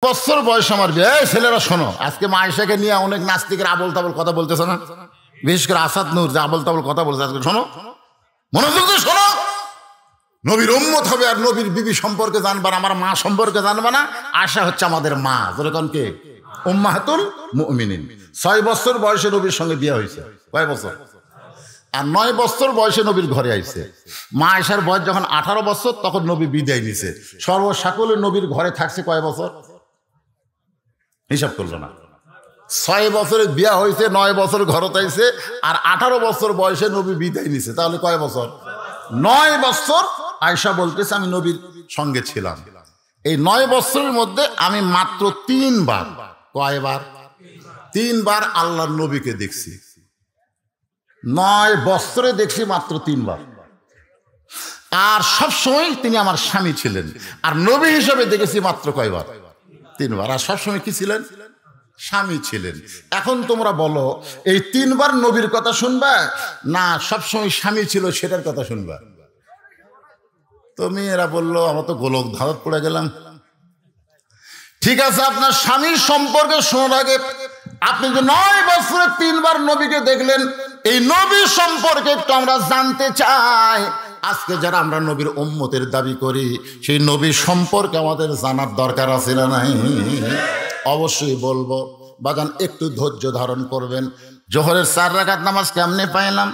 বছর বয়স আমার বিয়ে। এই ছেলেরা শোনো, আজকে মা আয়েশাকে নিয়ে অনেক নাস্তিকের আবল তাবল কথা বলতেছে না, বিশেষ করে আসাদ নূর যে আবল তাবল কথা বলছে। আজকে শোনো, মনোযোগ দিয়ে শোনো। নবীর উম্মত হবে আর নবীর বিবি সম্পর্কে জানবা না, আমার মা সম্পর্কে জানবা না। আয়েশা হচ্ছে আমাদের মা, যেরকম কে উম্মাহাতুল মুমিনিন। 6 বছর বয়সে নবীর সঙ্গে বিয়ে হয়েছে। কয় বছর? আর 9 বছর বয়সে নবীর ঘরে আইছে। মা আয়েশার বয়স যখন 18 বছর তখন নবী বিদায় নিছে। সর্বসাকলে নবীর ঘরে থাকছে কয় বছর? হিসাব করলো না। 6 বছরে বিয়া হয়েছে, 9 বছর ঘরত আইছে, আর 18 বছর বয়সে নবী বিদায় নিছে। তাহলে কয় বছর? 9 বছর। আয়েশা বলতেছে আমি নবীর সঙ্গে ছিলাম। এই 9 বছরের মধ্যে আমি মাত্র 3 বার, কয়বার? 3 বার আল্লাহর নবীকে দেখছি। 9 বছরে দেখছি মাত্র 3 বার। আর সবসময় তিনি আমার স্বামী ছিলেন। আর নবী হিসেবে দেখেছি মাত্র কয়বার? 3 বার। আর সবসময় কি ছিলেন? স্বামী ছিলেন। এখন তোমরা বলো, এই 3 বার নবীর কথা শুনবা না সবসময় স্বামী ছিল সেটার কথা শুনবা? তুমি এরা বললো আমরা তো গোলক ধারত পড়ে গেলাম। ঠিক আছে, আপনার স্বামীর সম্পর্কে শোনার আগে আপনি যে 9 বছরে 3 বার নবীকে দেখলেন, এই নবী সম্পর্কে একটু আমরা জানতে চাই। আজকে যারা আমরা নবীর উম্মতের দাবি করি, সেই নবী সম্পর্কে আমাদের জানার দরকার আছে না নাই? অবশ্যই বলবো। বাগান একটু ধৈর্য ধারণ করবেন। জোহরের 4 রাকাত নামাজ কেমনে পাইলাম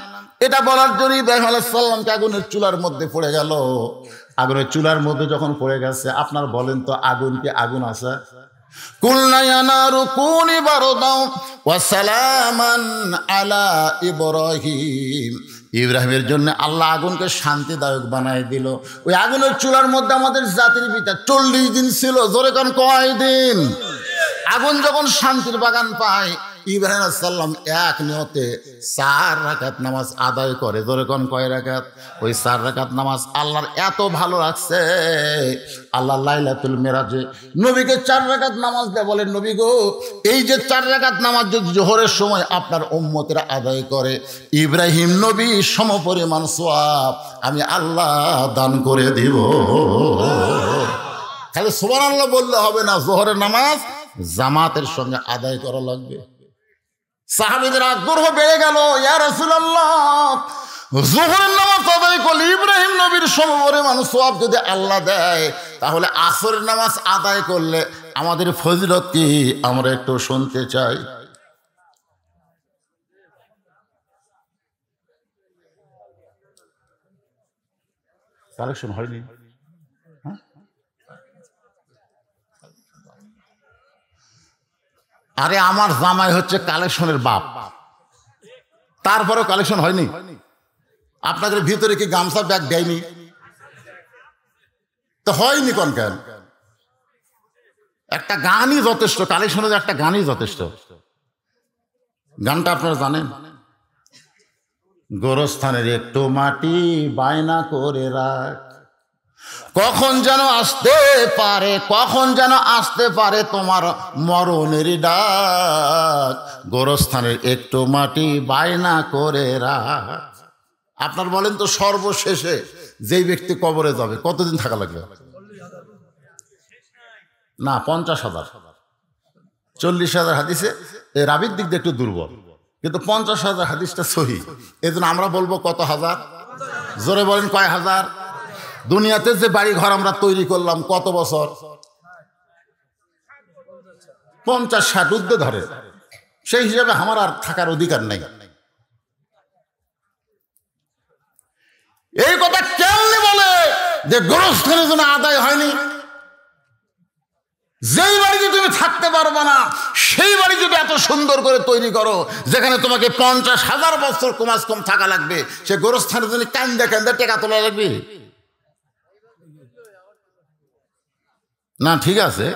এটা বলার জন্য ইব্রাহিম আলাইহিস সালামকে আগুনের চুলার মধ্যে পড়ে গেল। আগুনের চুলার মধ্যে যখন পড়ে গেছে, আপনার বলেন তো আগুন কি আগুন আছে? কুলনা ইয়া নারু কুনি বারদাও ওয়া সালামান আলা ইব্রাহিম। ইব্রাহিমের জন্য আল্লাহ আগুনকে শান্তিদায়ক বানায় দিল। ওই আগুনের চুলার মধ্যে আমাদের জাতির পিতা 40 দিন ছিল। জোরে কোন কয় দিন? আগুন যখন শান্তির বাগান পায়, ইব্রাহিম আলাইহিস সালাম এক নিয়তে 4 রাকাত নামাজ আদায় করে। জোরে কোন কয় রাকাত? ওই 4 রাকাত নামাজ আল্লাহর এত ভালো লাগছে, আল্লাহ লাইলাতুল মিরাজে নবীকে 4 রাকাত নামাজ দেয়। বলেন নবী গো, এই যে 4 রাকাত নামাজ যদি জোহরের সময় আপনার উম্মতেরা আদায় করে, ইব্রাহিম নবী সমপরিমাণ সওয়াব আমি আল্লাহ দান করে দিব। খালি সুবহানাল্লাহ বললে হবে না, জোহরের নামাজ জামাতের সঙ্গে আদায় করা লাগবে। সাহাবীদের আগ্রহ বেড়ে গেল, ইয়া রাসূলুল্লাহ, যোহরের নামাজ আদায় করলে ইব্রাহিম নবীর সমপরিমাণ সওয়াব যদি আল্লাহ দেয়, তাহলে আসরের নামাজ আদায় করলে আমাদের ফজিলত কি আমরা একটু শুনতে চাই। কালেকশন হয়নি? আরে আমার জামাই হচ্ছে কালেকশনের বাপ, তারপরেও কালেকশন হয়নি? আপনাদের ভিতরে কি গামছা ব্যাগ দেয়নি? তো হয়নি কোন কেন? একটা গানই যথেষ্ট, কালেকশনের একটা গানই যথেষ্ট। গানটা আপনারা জানেন? গোরস্থানের একটু মাটি বায়না করে রাখ, কখন যেন আসতে পারে, কখন যেন আসতে পারে তোমার মরণের ডাক। গোরস্থানের একটু মাটি বায়না করে রাখ। আপনার বলেন তো, সর্বশেষে যেই ব্যক্তি কবরে যাবে কতদিন থাকা লাগবে? না, 50,000। 40,000 হাদিসে এই রাবির দিক দিয়ে একটু দুর্বল, কিন্তু 50,000 হাদিসটা সহি। এই জন্য আমরা বলবো কত হাজার? জোরে বলেন কয় হাজার? দুনিয়াতে যে বাড়ি ঘর আমরা তৈরি করলাম কত বছর? 50-60 ঊর্ধ্বে ধরে। সেই হিসাবে আমার আর থাকার অধিকার নেই। এই কথা কেমনি বলে যে গোরস্থানের জন্য আদায় হয়নি? যেই বাড়িতে তুমি থাকতে পারবে না, সেই বাড়ি যদি এত সুন্দর করে তৈরি করো, যেখানে তোমাকে 50,000 বছর কমাস কম থাকা লাগবে, সে গোরস্থানের জন্য কান্দা কান্দা টেকা তোলা লাগবে না? ঠিক আছে।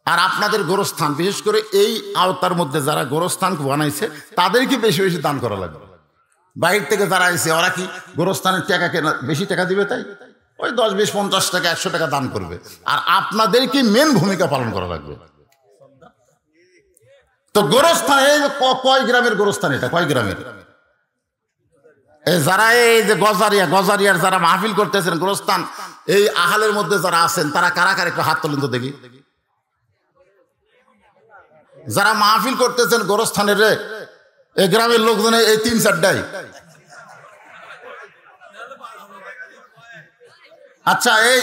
আর আপনাদের গোরস্থান, বিশেষ করে এই আওতার মধ্যে যারা গোরস্থান বানাইছে, তাদেরকে বেশি বেশি দান করা লাগবে। বাইরে থেকে যারা আইছে ওরা কি গোরস্থানের টাকা কেনা বেশি টাকা দিবে? তাই ওই 10, 20, 50 টাকা, 100 টাকা দান করবে। আর আপনাদেরকে মেন ভূমিকা পালন করা লাগবে। তো গোরস্থান এই কয় গ্রামের গোরস্থান? এটা কয় গ্রামের? যারা এই যে গজারিয়ার যারা মাহফিল করতেছেন গোরস্থান, এই আহালের মধ্যে যারা আছেন তারা কারা কারা একটু হাত তোলেন তো দেখি। যারা মাহফিল করতেছেন গোরস্থানের রে, এই গ্রামের লোকজন এই 3-4টাই। আচ্ছা, এই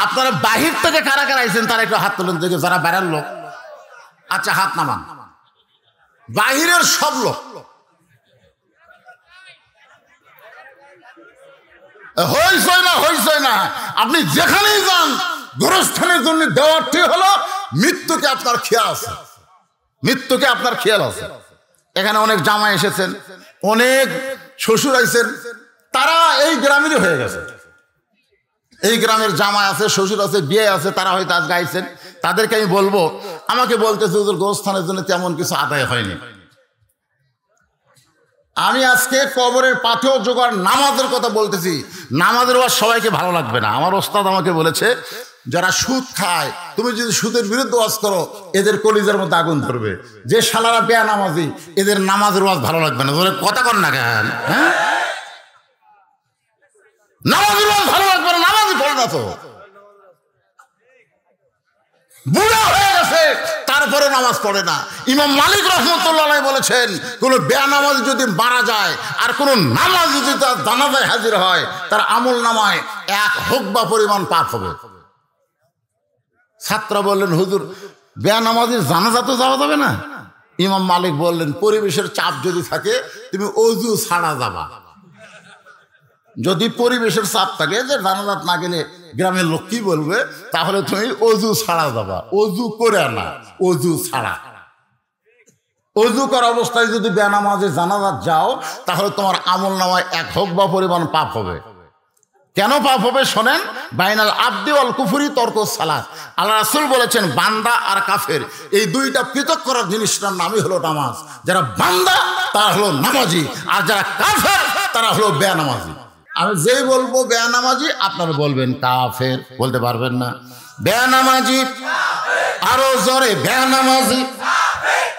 আপনারা বাহির থেকে কারা কারা আইছেন তারা একটু হাত তুলেন দেখে, যারা বাইরের লোক। আচ্ছা, হাত নামান। বাহিরের সব লোক হইছই না। আপনি যেখানেই যান গোরস্থানের জন্য দেওয়ারটি হলো মৃত্যুকে আপনার খেয়াল আছে, মৃত্যুকে আপনার খেয়াল আছে। এখানে অনেক জামাই এসেছেন, অনেক শ্বশুর আইছেন, তারা এই গ্রামেরই হয়ে গেছে। এই গ্রামের জামাই আছে, শ্বশুর আছে, বিয়ে আছে, তারা হয়তো আজ গাইছেন। তাদেরকে আমি বলবো, আমাকে বলতেছে হুজুর গোরস্থানের জন্য তেমন কিছু আদায় হয়নি। আমি আজকে কবরের পাথেয় জোগাড় নামাজের কথা বলতেছি। নামাজের ওয়াজ সবাইকে ভালো লাগবে না। আমার ওস্তাদ আমাকে বলেছে, যারা সুদ খায়, তুমি যদি সুদের বিরুদ্ধে ওয়াজ করো এদের কলিজার মধ্যে আগুন ধরবে। যে শালারা বেয়া নামাজি, এদের নামাজের ওয়াজ ভালো লাগবে না। ধরে কথা কর না কেন? হ্যাঁ, নামাজের ওয়াজ ভালো লাগবে না, নামাজই পড়ে না তো। বুড়া হয়ে গেছে তারপরে নামাজ পড়ে না। ইমাম মালিক রহমতুল্লাহ বলেছেন, কোন বেয়ানামাজ যদি মারা যায় আর কোন নামাজ যদি তার জানাজায় হাজির হয়, তার আমল নামায় 1 হুকবা পরিমাণ পাপ হবে। ছাত্ররা বললেন, হুজুর বেয়ানামাজির জানাজা তো যাওয়া যাবে না। ইমাম মালিক বললেন, পরিবেশের চাপ যদি থাকে তুমি অজু ছাড়া যাবা। যদি পরিবেশের চাপ থাকে যে জানাজাত না গেলে গ্রামের লোক কি বলবে, তাহলে তুমি অজু ছাড়া যাবা। অজু করে না, অজু ছাড়া। অজু করা অবস্থায় যদি বেনামাজে জানাজাত যাও, তাহলে তোমার আমল নামায় 1 হুকবা পরিমাণ পাপ হবে। কেন পাপ হবে শোনেন। বাইনাল আবদি ওয়াল কুফরি তরকুস সালাত। আল্লাহ রাসূল বলেছেন, বান্দা আর কাফের এই দুইটা পৃথক করার জিনিসটার নামই হলো নামাজ। যারা বান্দা তারা হলো নামাজি, আর যারা কাফের তারা হলো বেনামাজি। আমি যেই বলবো বেয়ানামাজি, আপনারা বলবেন কাফের, বলতে পারবেন না। বেয়ানামাজি, আরো জোরে বেয়ানামাজি।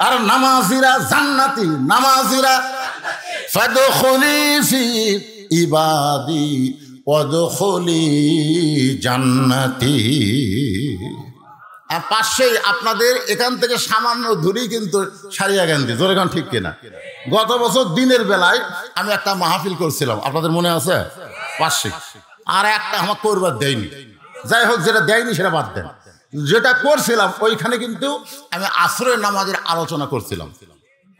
আর নামাজিরা জান্নাতি, নামাজিরা ফাদখুলি ফি ইবাদি ওয়াদখুলি জান্নাতি। আর পাশেই আপনাদের এখান থেকে সামান্য দূরেই কিন্তু সারিয়াকান্দি, জোরে এখন ঠিক কিনা? গত বছর দিনের বেলায় আমি একটা মাহফিল করছিলাম, আপনাদের মনে আছে? পাশে আর একটা আমার করবার দেয়নি। যাই হোক, যেটা দেয়নি সেটা বাদ দেন। যেটা করছিলাম ওইখানে কিন্তু আমি আসরের নামাজের আলোচনা করছিলাম।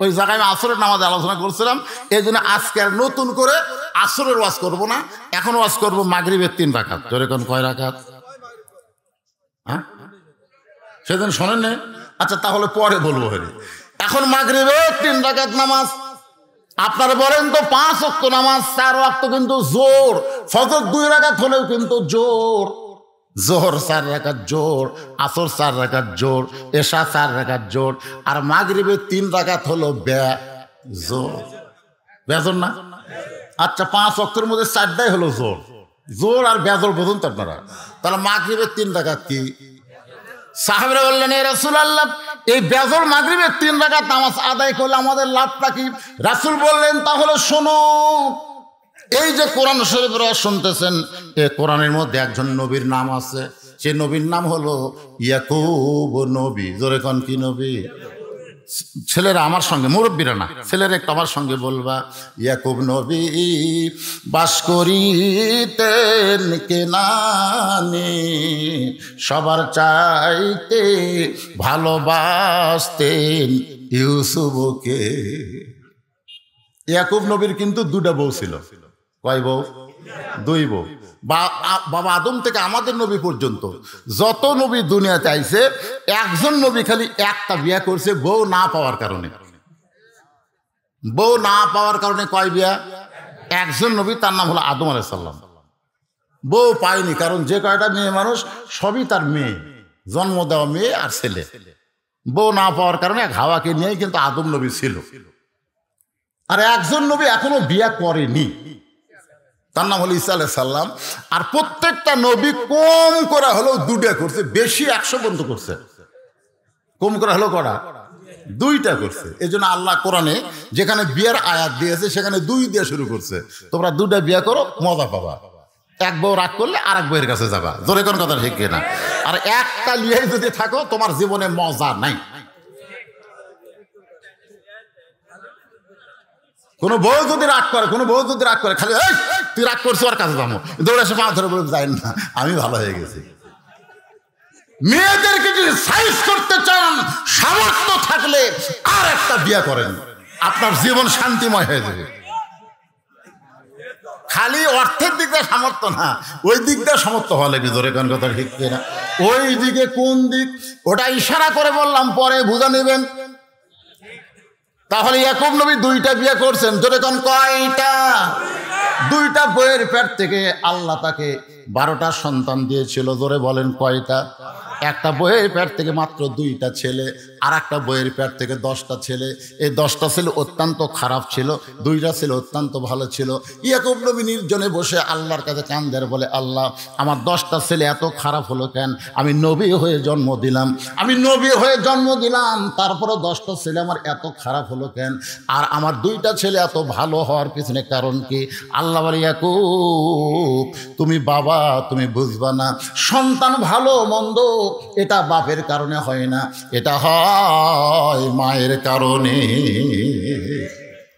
ওই জায়গায় আমি আসরের নামাজের আলোচনা করছিলাম। এই জন্য আজকে আর নতুন করে আসরের ওয়াজ করবো না, এখন ওয়াজ করবো মাগরিবের 3 রাকাত। তোর এখন কয় রাকাত? হ্যাঁ, সেদিন শোনেন না? আচ্ছা, তাহলে পরে বলবো। এখন মাগরিবের 3 রাকাত নামাজ। আপনারা বলেন তো 5 ওয়াক্ত নামাজ, 4 ওয়াক্ত কিন্তু জোর। ফজর 2 রাকাত হলেও কিন্তু জোর। জোহর 4 রাকাত জোর, আসর 4 রাকাত জোর, এশা 4 রাকাত জোর, আর মাগরিবের 3 রাকাত হলো বেজোর। বেজোর না? আচ্ছা, 5 ওয়াক্তের মধ্যে 4টাই হলো জোর। জোর আর বেজোর বুঝুন তো আপনারা। তাহলে মাগরিবের 3 রাকাত কি? সাহাবারা বললেন, এ রাসূলুল্লাহ, এই বেজর মাগরিবের 3 রাকাত নামাজ আদায় করলে আমাদের লাভটা কি? রাসূল বললেন, তাহলে শোনো, এই যে কোরআন শরীফের শুনতেছেন, এই কোরআনের মধ্যে একজন নবীর নাম আছে। সেই নবীর নাম হলো ইয়াকুব নবী। জোরে কোন কি নবী? ছেলেরা আমার সঙ্গে, মুরব্বীরা না, ছেলেরা একটু আমার সঙ্গে বলবা, ইয়াকুব নবী বাস করিতেন কেনানে, সবার চাইতে ভালোবাসতেন ইউসুফকে। ইয়াকুব নবীর কিন্তু 2টা বউ ছিল। কয় বউ? 2 বউ। বাবা আদম থেকে আমাদের নবী পর্যন্ত যত নবী দুনিয়াতে আইছে, একজন নবী খালি একটা বিয়া করছে বউ না পাওয়ার কারণে। বউ না পাওয়ার কারণে কয় বিয়া? একজন নবী, তার নাম হলো আদম আলাইহিস সালাম। বউ পায়নি, কারণ যে কয়টা মেয়ে মানুষ সবই তার মেয়ে, জন্ম দেওয়া মেয়ে আর ছেলে। বউ না পাওয়ার কারণে হাওয়াকে নিয়েই কিন্তু আদম নবী ছিল। আর একজন নবী এখনো বিয়া করেনি, তার নাম হলো ঈসা আলাইহিস সালাম। আর প্রত্যেকটা নবী কম করে হলেও 2টা করছে, বেশি 100 পর্যন্ত করছে। কম করে হলো কটা? 2টা করছে। এই জন্য আল্লাহ কোরআনে যেখানে বিয়ের আয়াত দিয়েছে সেখানে 2 দিয়ে শুরু করছে। তোমরা 2টা বিয়ে করো, মজা পাবা। 1 বউ রাগ করলে আর 1 বউয়ের কাছে যাবা। জোরে কোন কথা ঠিক কিনা? আর একটা লিয়েই যদি থাকো, তোমার জীবনে মজা নাই। কোনো বউ যদি রাগ করে খালি এই তুই রাগ করছো আর কাছে যাবো, দৌড়ে এসে পা ধরে বলে যাই না আমি ভালো হয়ে গেছি। মেয়েদেরকে যদি সাইজ করতে চান সামর্থ্য থাকলে আর একটা বিয়ে করেন, আপনার জীবন শান্তিময় হয়ে যাবে। খালি অর্থের দিক দিয়ে সামর্থ্য না, ওই দিক দিয়ে সামর্থ্য হওয়া লাগবে। জোরে কোন কথা ঠিক কিনা? ওই দিকে কোন দিক ওটা ইশারা করে বললাম, পরে বুঝে নেবেন। তাহলে ইয়াকুব নবী 2টা বিয়ে করছেন। জোরে কোন কয়টা? 2টা বইয়ের পেট থেকে আল্লাহ তাকে 12টা সন্তান দিয়েছিল। জোরে বলেন কয়টা? একটা বইয়ের পেট থেকে মাত্র 2টা ছেলে, আর একটা বইয়ের পেট থেকে 10টা ছেলে। এই 10টা ছেলে অত্যন্ত খারাপ ছিল, 2টা ছেলে অত্যন্ত ভালো ছিল। ইয়াকুব নবী নির্জনে বসে আল্লাহর কাছে কান্দের বলে, আল্লাহ আমার 10টা ছেলে এত খারাপ হলো কেন? আমি নবী হয়ে জন্ম দিলাম, তারপরে 10টা ছেলে আমার এত খারাপ হলো কেন? আর আমার 2টা ছেলে এত ভালো হওয়ার পিছনে কারণ কি? আল্লাহ বলে, ইয়াকুব তুমি বাবা, তুমি বুঝবা না, সন্তান ভালো মন্দ এটা বাপের কারণে হয় না, এটা হয় মায়ের কারণে।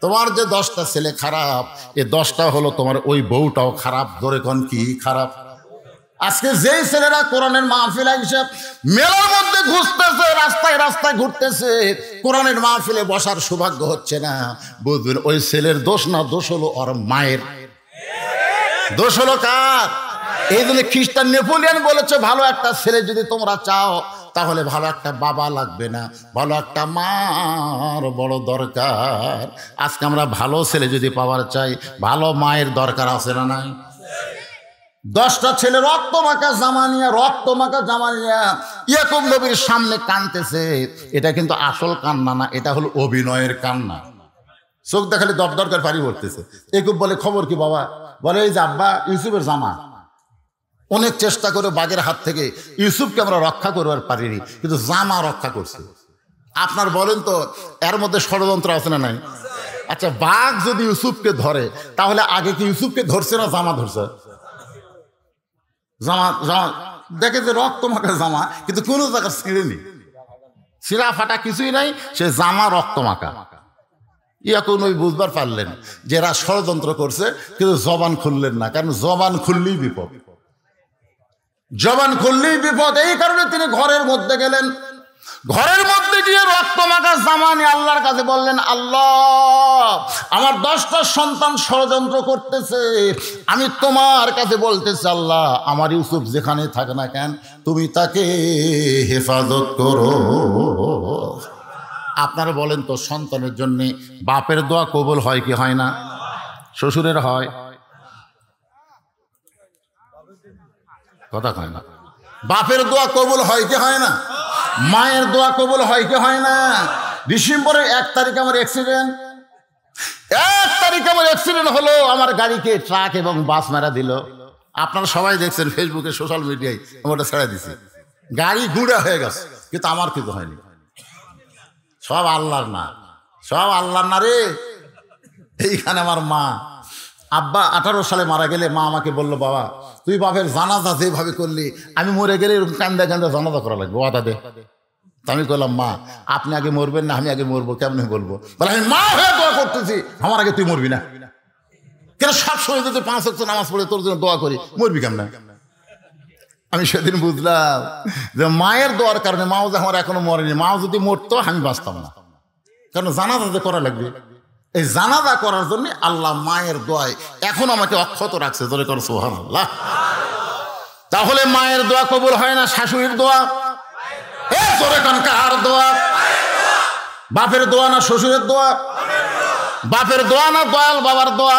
তোমার যে 10টা ছেলে খারাপ, এ 10টা হলো তোমার ওই বউটাও খারাপ। ধরে কোন কি খারাপ? আজকে যেই ছেলেরা কোরআনের মাহফিল হিসাব মেলার মধ্যে ঘুরতেছে, রাস্তায় ঘুরতেছে, কোরআনের মাহফিলে বসার সৌভাগ্য হচ্ছে না, বুঝবেন ওই ছেলের দোষ না, দোষ হলো ওর মায়ের। দোষ হলো কার? এই জন্য খ্রিস্টান নেপোলিয়ন বলেছে, ভালো একটা ছেলে যদি তোমরা চাও তাহলে ভালো একটা বাবা লাগবে না, ভালো একটা মার বড় দরকার। আজকে আমরা ভালো ছেলে যদি পাওয়ার চাই, ভালো মায়ের দরকার আছে না নাই? 10টা ছেলে রক্ত মাখা জামা নিয়ে ইয়াকুব নবীর সামনে কাঁদতেছে। এটা কিন্তু আসল কান্না না, এটা হলো অভিনয়ের কান্না। চোখ দেখালে দরদর করে পানি পড়তেছে। ইয়াকুব বলে, খবর কি বাবা? বলে, এই যে আব্বা ইউসুফের জামা, অনেক চেষ্টা করে বাঘের হাত থেকে ইউসুফকে আমরা রক্ষা করবার পারিনি, কিন্তু জামা রক্ষা করছে। আপনার বলেন তো এর মধ্যে ষড়যন্ত্র আছে না নাই? আচ্ছা, বাঘ যদি ইউসুফকে ধরে তাহলে আগে কি ইউসুফকে ধরছে না জামা ধরছে? জামা দেখে যে রক্ত মাখা জামা, কিন্তু কোনো জায়গা ছিঁড়েনি, ছিঁড়া ফাটা কিছুই নাই, সে জামা রক্ত মাখা। ইয়াকুব নবী বুঝবার পারলেন যে এরা ষড়যন্ত্র করছে, কিন্তু জবান খুললেন না, কারণ জবান খুললেই বিপদ। এই কারণে তিনি ঘরের মধ্যে গেলেন। ঘরের মধ্যে গিয়ে রক্ত মাখা জামা নিয়ে আল্লাহর কাছে বললেন, আল্লাহ আমার 10টা সন্তান ষড়যন্ত্র করতেছে, আমি তোমার কাছে বলতেছি, আল্লাহ আমার ইউসুফ যেখানে থাকে না কেন তুমি তাকে হেফাজত করো। আপনারা বলেন তো, সন্তানের জন্য বাপের দোয়া কবুল হয় কি হয় না? শ্বশুরের হয়? কথা কয় না। বাপের দোয়া কবুল হয় কি হয় না? মায়ের দোয়া কবুল হয় কি হয় না? ডিসেম্বরের 1 তারিখ আমার অ্যাক্সিডেন্ট হলো। আমার গাড়িকে ট্রাক এবং বাস মেরা দিল। আপনারা সবাই দেখছেন ফেসবুকে, সোশ্যাল মিডিয়ায়, আমি ওটা ছেড়ে দিছি। গাড়ি গুঁড়া হয়ে গেছে, কিন্তু আমার কিছু হয়নি। সব আল্লাহর না রে। এইখানে আমার মা, আব্বা 18 সালে মারা গেলে মা আমাকে বললো, বাবা তুই বাপের জানাজা যেভাবে করলি, আমি মরে গেলে এরকম কান্দা জানাজা করা লাগবে, ওয়াদা দে। আমি বললাম, মা আপনি আগে মরবেন না আমি আগে মরবো? কেমনে বলবো? বলে, আমি মা হয়ে দোয়া করতেছি, আমার আগে তুই মরবি না কেন? সবসময় যদি 5 ওয়াক্ত নামাজ পড়ে তোর জন্য দোয়া করি, মরবি কেমন? আমি সেদিন বুঝলাম যে মায়ের দোয়ার কারণে মাও যে আমার এখনো মরেনি, মাও যদি মরতো আমি বাঁচতাম না, কারণ জানাজা করা লাগবে। এই জানাজা করার জন্য আল্লাহ মায়ের দোয়ায় এখন আমাকে অক্ষত রাখছে। ধরে করো সুবহানাল্লাহ। তাহলে মায়ের দোয়া কবুল হয় না, শাশুড়ির দোয়া? ধরে কোন কার দোয়া? বাপের দোয়া না শ্বশুরের দোয়া? বাপের দোয়া না দয়াল বাবার দোয়া?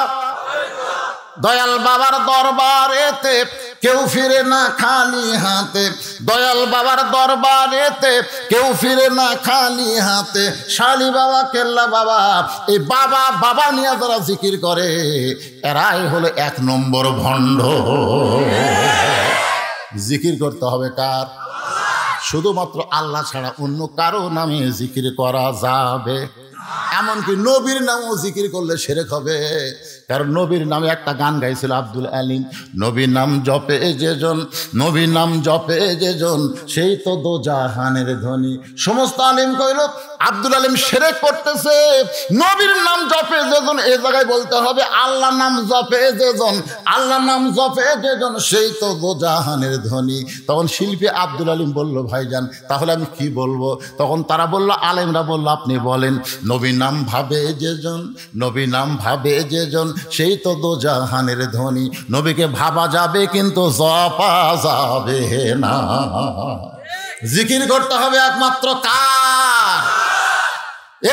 দয়াল বাবার দরবারেতে কেউ ফিরে না খালি হাতে, দয়াল বাবার দরবারেতে কেউ ফিরে না খালি হাতে। শালি বাবা, কেল্লা বাবা, এই বাবা নিয়ে যারা জিকির করে এরাই হলো 1 নম্বর ভণ্ড। জিকির করতে হবে কার? শুধুমাত্র আল্লাহ ছাড়া অন্য কারো নামে জিকির করা যাবে? এমনকি নবীর নামও জিকির করলে শিরক হবে। কারণ নবীর নামে একটা গান গাইছিল আব্দুল আলিম, নবীর নাম জপে যেজন, নবীর নাম জপে যেজন, সেই তো দোজাহানের ধনী। সমস্ত আলিম কইল আব্দুল আলিম শিরক করতেছে, নবীর নাম জপে যেজন, এই জায়গায় বলতে হবে আল্লাহ নাম জপে যেজন, আল্লাহ নাম জপে যেজন, সেই তো দোজাহানের ধনী। তখন শিল্পী আব্দুল আলিম বলল, ভাইজান তাহলে আমি কি বলবো? তখন তারা বলল, আলেমরা বলল, আপনি বলেন নবীর নাম ভাবে যেজন, নবীর নাম ভাবে যেজন, সেই তো দোজাহানের ধনী। নবীকে ভাবা যাবে কিন্তু জপা যাবে না। জিকির করতে হবে একমাত্র কার?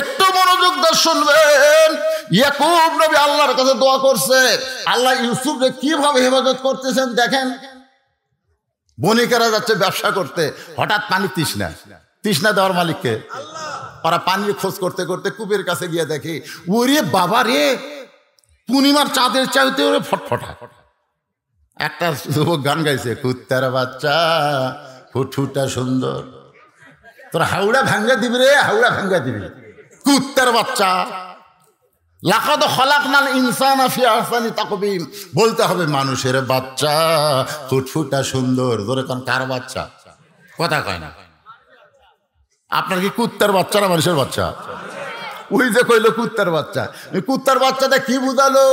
একটু মনোযোগ দিয়ে শুনবেন। ইয়াকুব নবী আল্লাহর কাছে দোয়া করছে, আল্লাহ ইউসুফকে কিভাবে হেফাজত করতেছেন দেখেন। বণিকেরা যাচ্ছে ব্যবসা করতে, হঠাৎ পানি তৃষ্ণা দেওয়ার মালিককে। ওরা পানির খোঁজ করতে করতে কূপের কাছে গিয়ে দেখে, ওরে বাবা রে, পূর্ণিমার চাঁদের চাইতে ওরে ফটফটা। একটা যুবক গান গাইছে, কুত্তার বাচ্চা ফুটফুটা সুন্দর, তোর হাওড়া ভাঙ্গা দিবি রে, হাওড়া ভাঙ্গা দিবি, কুত্তার বাচ্চা। লাকাদ খলাকনাল ইনসানা ফি আহসানি তাকবীম, বলতে হবে মানুষের বাচ্চা ফুটফুটা সুন্দর। ধরে কোন কার বাচ্চা? কথা কয় না। আপনার কি কুত্তার বাচ্চা না মানুষের বাচ্চা? ওই যে কইল কুত্তার বাচ্চা, কুত্তার বাচ্চাটা কি বুঝালো?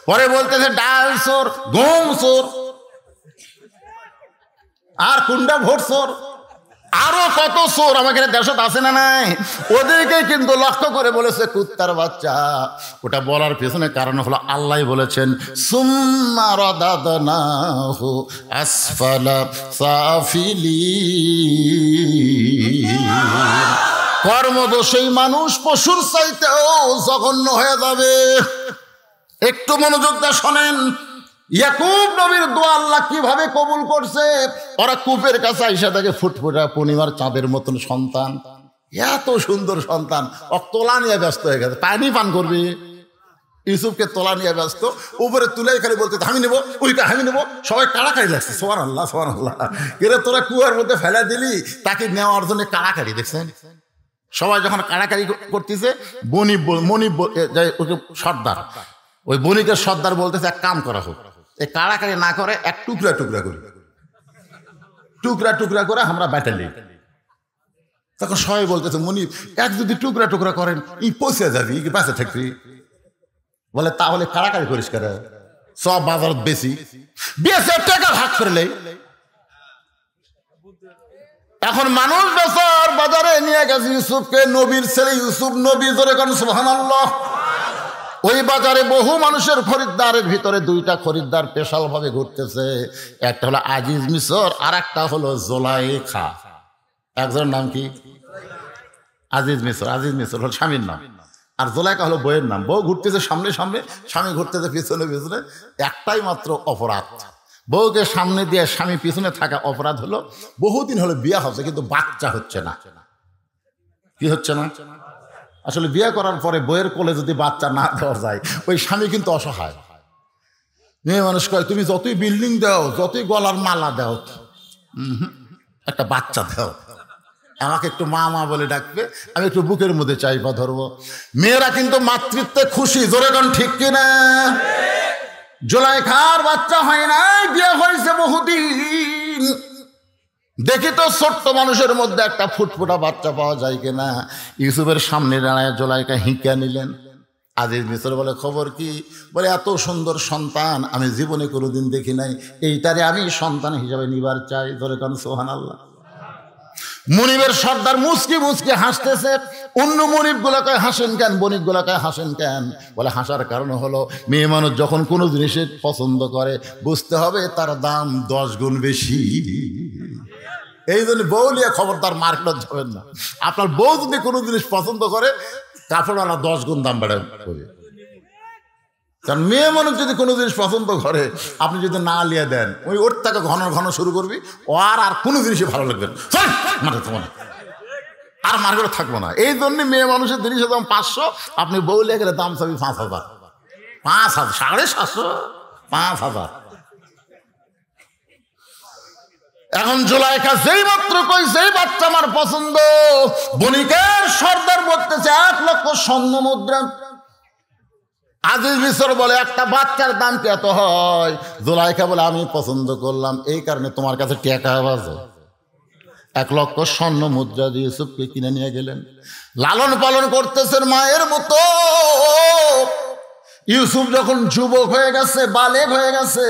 পরে বলতেছে ডাল চোর, গম চোর, আর কুন্ডা ভোট চোর, আরো কত চোর আমাকে দেশত আছে না নাই, ওদেরকে কিন্তু লক্ষ্য করে বলেছে কুত্তার বাচ্চা। ওটা বলার পেছনে কারণ হলো আল্লাহ বলেছেন, সুম্মা রাদাদনাহু আসফালা সাফিলিন। কর্মদোষী মানুষ পশুর চাইতেও জঘন্য হয়ে যাবে। একটু মনোযোগ দিয়ে শোনেন, ইয়াকুব নবীর দোয়া আল্লাহ কিভাবে কবুল করছে। ওরা কূপের কাছে আইসা থাকে ফুটফুটা পূর্ণিমার চাঁদের মতন সন্তান, এত সুন্দর সন্তান, তোলা নিয়ে ব্যস্ত হয়ে গেছে। পানি পান করবি, ইউসুফকে তোলা নিয়ে ব্যস্ত, উপরে তুলে খালি বলতে আমি নেবো, ওইটা আমি নেবো, সবাই কাড়াকাড়ি লাগছে। সুবহানাল্লাহ সুবহানাল্লাহ, এরা তোরা কুয়ার মধ্যে ফেলা দিলি, তাকে নেওয়ার জন্য কাড়াকাড়ি দেখছেন। সবাই যখন কাড়াকাড়ি করতেছে, মনিব সর্দার, ওই বণিকের সর্দার বলতেছে এক কাম করা হোক, এই কাড়াকাড়ি না করে এক টুকরা টুকরা করি, টুকরা টুকরা করে আমরা ব্যাটালি। তখন সবাই বলতেছে মনিব এক যদি টুকরা টুকরা করেন ই পৌঁছে যাবি, বাঁচে থাকবি। বলে তাহলে কাড়াকাড়ি করিস করে, সব বাজার বেশি বেশি টাকা ভাগ করলে। এখন মানুষ বেচার বাজারে নিয়ে গেছে ইউসুফকে, নবীর ছেলে ইউসুফ নবী, ধরে কোন সুবহানাল্লাহ। ওই বাজারে বহু মানুষের খরিদ্দারের ভিতরে দুইটা খরিদ্দার স্পেশাল ভাবে ঘুরতেছে, একটা হলো আজিজ মিশর আর একটা হলো জোলাইখা। একজনের নাম কি? আজিজ মিশর। আজিজ মিশর হল স্বামীর নাম, আর জোলাইখা হলো বইয়ের নাম। বউ ঘুরতেছে সামনে সামনে, স্বামী ঘুরতেছে পিছনে পিছনে। একটাই মাত্র অপরাধ, বউকে সামনে দিয়ে স্বামী পিছনে থাকা অপরাধ হলো বহুদিন হলো বিয়ে হচ্ছে কিন্তু বাচ্চা হচ্ছে না। কি হচ্ছে না? আসলে বিয়ে করার পরে বইয়ের কোলে যদি বাচ্চা না দেওয়া যায়, ওই স্বামী কিন্তু অসহায়। মেয়ে মানুষ কয় তুমি যতই বিল্ডিং দাও, যতই গলার মালা দাও, একটা বাচ্চা দাও, আমাকে একটু মা মা বলে ডাকবে, আমি একটু বুকের মধ্যে চাইপা ধরবো। মেয়েরা কিন্তু মাতৃত্বে খুশি, জোরে গান ঠিক কিনা? জোলাইখার বাচ্চা হয় নাই, বিয়ে হয়েছে বহুদিন। দেখি তো ছোট্ট মানুষের মধ্যে একটা ফুটফুটা বাচ্চা পাওয়া যায় কিনা। ইউসুফের সামনে দাঁড়ায় জোলাইখা হিঁকা নিলেন। আজিজ মিশর বলে খবর কি? বলে এত সুন্দর সন্তান আমি জীবনে কোনোদিন দেখি নাই, এইটারে আমি সন্তান হিসাবে নিবার চাই। ধরে কারণ সুবহানাল্লাহ। মনিবের সর্দার মুচকি মুচকি হাসতেছে। অন্য মনিব গুলাকে হাসেন কেন, বণিক গুলাকে হাসেন কেন? বলে হাসার কারণ হলো মেয়ে মানুষ যখন কোনো জিনিসের পছন্দ করে বুঝতে হবে তার দাম 10 গুণ বেশি। এই জন্য বউ নিয়ে খবরদার মার্কেট যাবেন না। আপনার বউ যদি কোনো জিনিস পছন্দ করে, কাপড়ওয়ালা 10 গুণ দাম বাড়াবে। কারণ মেয়ে মানুষ যদি কোনো জিনিস পছন্দ করে, আপনি যদি না লিয়ে দেন, ওই ওর থেকে ঘন ঘন শুরু করবি, ও আর কোনো জিনিসই ভালো লাগবে না, আর মার্কেটে থাকবো না। এই জন্য মেয়ে মানুষের জিনিসের দাম 500, আপনি বউ লিয়ে গেলে দাম চাবি 5000, 5000, 750, 5000। এখন জোলাইখা যেই মাত্র কইছে এই বাচ্চা আমার পছন্দ, বণিকের সর্দার বলতেছে 1 লক্ষ স্বর্ণ মুদ্রা। আজিজ মিশর বলে একটা বাচ্চার দাম কি এত হয়? জুলাইখা বলে আমি পছন্দ করলাম, এই কারণে তোমার কাছে টাকা বাজে। 1 লক্ষ স্বর্ণ মুদ্রা দিয়ে ইউসুফকে কিনে নিয়ে গেলেন। লালন পালন করতেছেন মায়ের মতো। ইউসুফ যখন যুবক হয়ে গেছে, বালেগ হয়ে গেছে,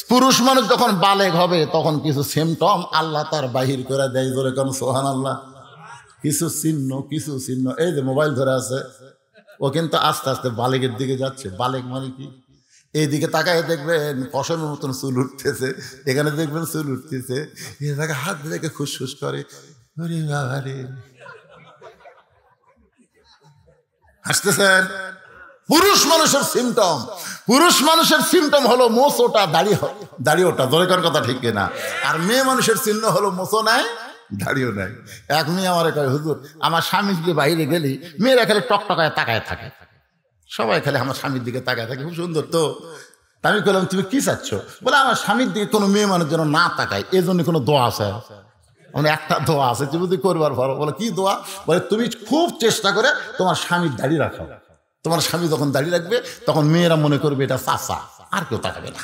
পুরুষ মানুষ যখন বালেগ হবে তখন কিছু সিমটম আল্লাহ তার বাহির করে দেয়। ধরে কোন সুবহানাল্লাহ। কিছু চিহ্ন এই যে মোবাইল ধরে আছে, ও কিন্তু আস্তে আস্তে বালেগের দিকে যাচ্ছে। বালেগ মানে কি? এই দিকে তাকায় দেখবেন ফসলের মতন চুল উঠতেছে, এখানে দেখবেন চুল উঠতেছে, এটাকে হাত দেখে খুশখুশ করে, হাসতেছেন। পুরুষ মানুষের সিমটম হলো মোচ ওটা, দাড়ি ওটা। দরকার কথা ঠিক কিনা? আর মেয়ে মানুষের চিহ্ন হলো মোচও নাই, দাড়িও নাই। এক মেয়ে আমার কয়, হুজুর আমার স্বামীর দিকে বাইরে গেলি মেয়েরা খালি টকটকায় তাকায় থাকে, সবাই খালি আমার স্বামীর দিকে তাকায় থাকে, খুব সুন্দর তো। আমি বললাম তুমি কি চাচ্ছ? বলে আমার স্বামীর দিকে কোনো মেয়ে মানুষ যেন না তাকায়, এই জন্য কোনো দোয়া আছে? মানে একটা দোয়া আছে, তুমি যদি করবার পারো। বলে কি দোয়া? বলে তুমি খুব চেষ্টা করে তোমার স্বামীর দাড়ি রাখো। তোমার স্বামী যখন দাড়ি রাখবে তখন মেয়েরা মনে করবে এটা চাচা, আর কেউ তাকাবে না,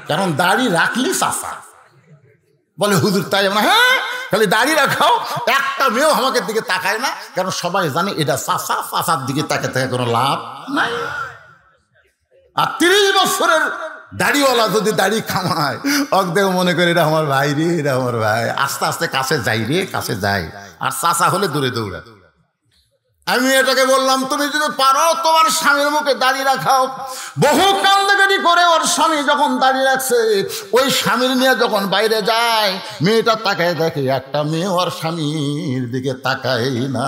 কারণ দাড়ি রাখলি চাচা। বলে হুজুর তাই? হ্যাঁ, খালি দাড়ি রাখাও, একটা মেয়েও আমাকে দিকে তাকায় না, কারণ সবাই জানে এটা চাচা, চাচার দিকে তাকে কোনো লাভ নাই। আর 30 বছরের দাড়িওয়ালা যদি দাড়ি খামায়, অকদেও মনে করে এটা আমার ভাই রে, এটা আমার ভাই। আস্তে আস্তে কাছে যাই রে, কাছে যাই। আর চাচা হলে দূরে দৌড়া। আমি এটাকে বললাম তুমি যদি পারো তোমার স্বামীর মুখে দাঁড়িয়ে রাখাও। বহু কান্দাকাটি করে ওর স্বামী যখন দাঁড়িয়ে রাখছে, ওই স্বামীর নিয়ে যখন বাইরে যায়, মেয়েটা তাকায় দেখে একটা মেয়ে ওর স্বামীর দিকে তাকায় না।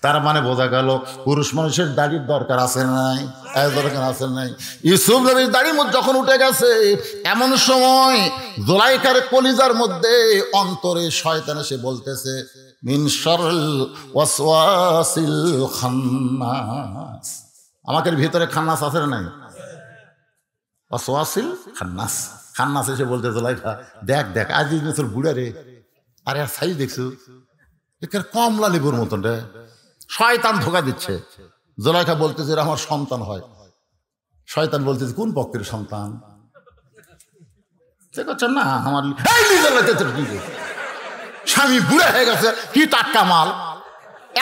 তার মানে বোঝা গেল পুরুষ মানুষের দাড়ির দরকার আছে নাই? দরকার আছে নাই? ইউসুফ নবীর দাড়ি যখন উঠে গেছে, এমন সময় জুলাইখার কলিজার মধ্যে অন্তরে শয়তান এসে বলতেছে, মিন শাররিল ওয়াসওয়াসিল খান্নাস। আমাদের ভিতরে খান্নাস আছে না নাই? ওয়াসওয়াসিল খান্নাস। খান্নাস এসে বলতে জুলাইখা দেখ দেখ আজিজ মিশর বুড়া রে, আরে আর সাইজ দেখছো, এর কমলা লেবুর মতন রে। শয়তান ধোকা দিচ্ছে। জুলাইখা বলতেছে এরা আমার সন্তান হয়। শয়তান বলতেছে কোন পক্ষের সন্তান? সে করছেন না আমার স্বামী বুড়া হয়ে গেছে, কি টাটকা মাল।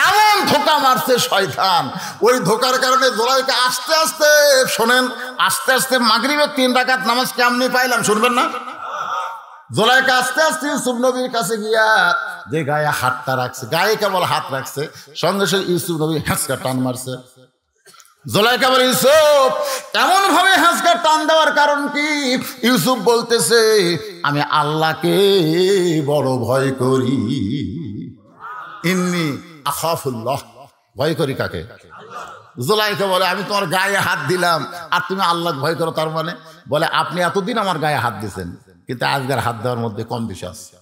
এমন ধোকা মারছে শয়তান। ওই ধোকার কারণে জুলাইখা আস্তে আস্তে, শোনেন, আস্তে আস্তে মাগরিবের 3 রাকাত নামাজ কেমনি পাইলাম শুনবেন না? জুলাইখা আস্তে আস্তে ইউসুফ নবীর কাছে গিয়া যে গায়ে হাতটা রাখছে, গায়ে কেবল হাত রাখছে, সঙ্গে সঙ্গে ইউসুফ নবী হ্যাঁচকা টান মারছে। জুলাইখা বলে ইউসুফ এমন ভাবে হ্যাঁচকা টান দেওয়ার কারণ কি? ইউসুফ বলতেছে আমি আল্লাহকে বড় ভয় করি। ইন্নী আখাফুল্লাহ। ভয় করি কাকে? জুলাইখা বলে আমি তোমার গায়ে হাত দিলাম আর তুমি আল্লাহ ভয় করো, তার মানে? বলে আপনি এতদিন আমার গায়ে হাত দিয়েছেন, কিন্তু আজকের হাত দেওয়ার মধ্যে কম বেশি আছে।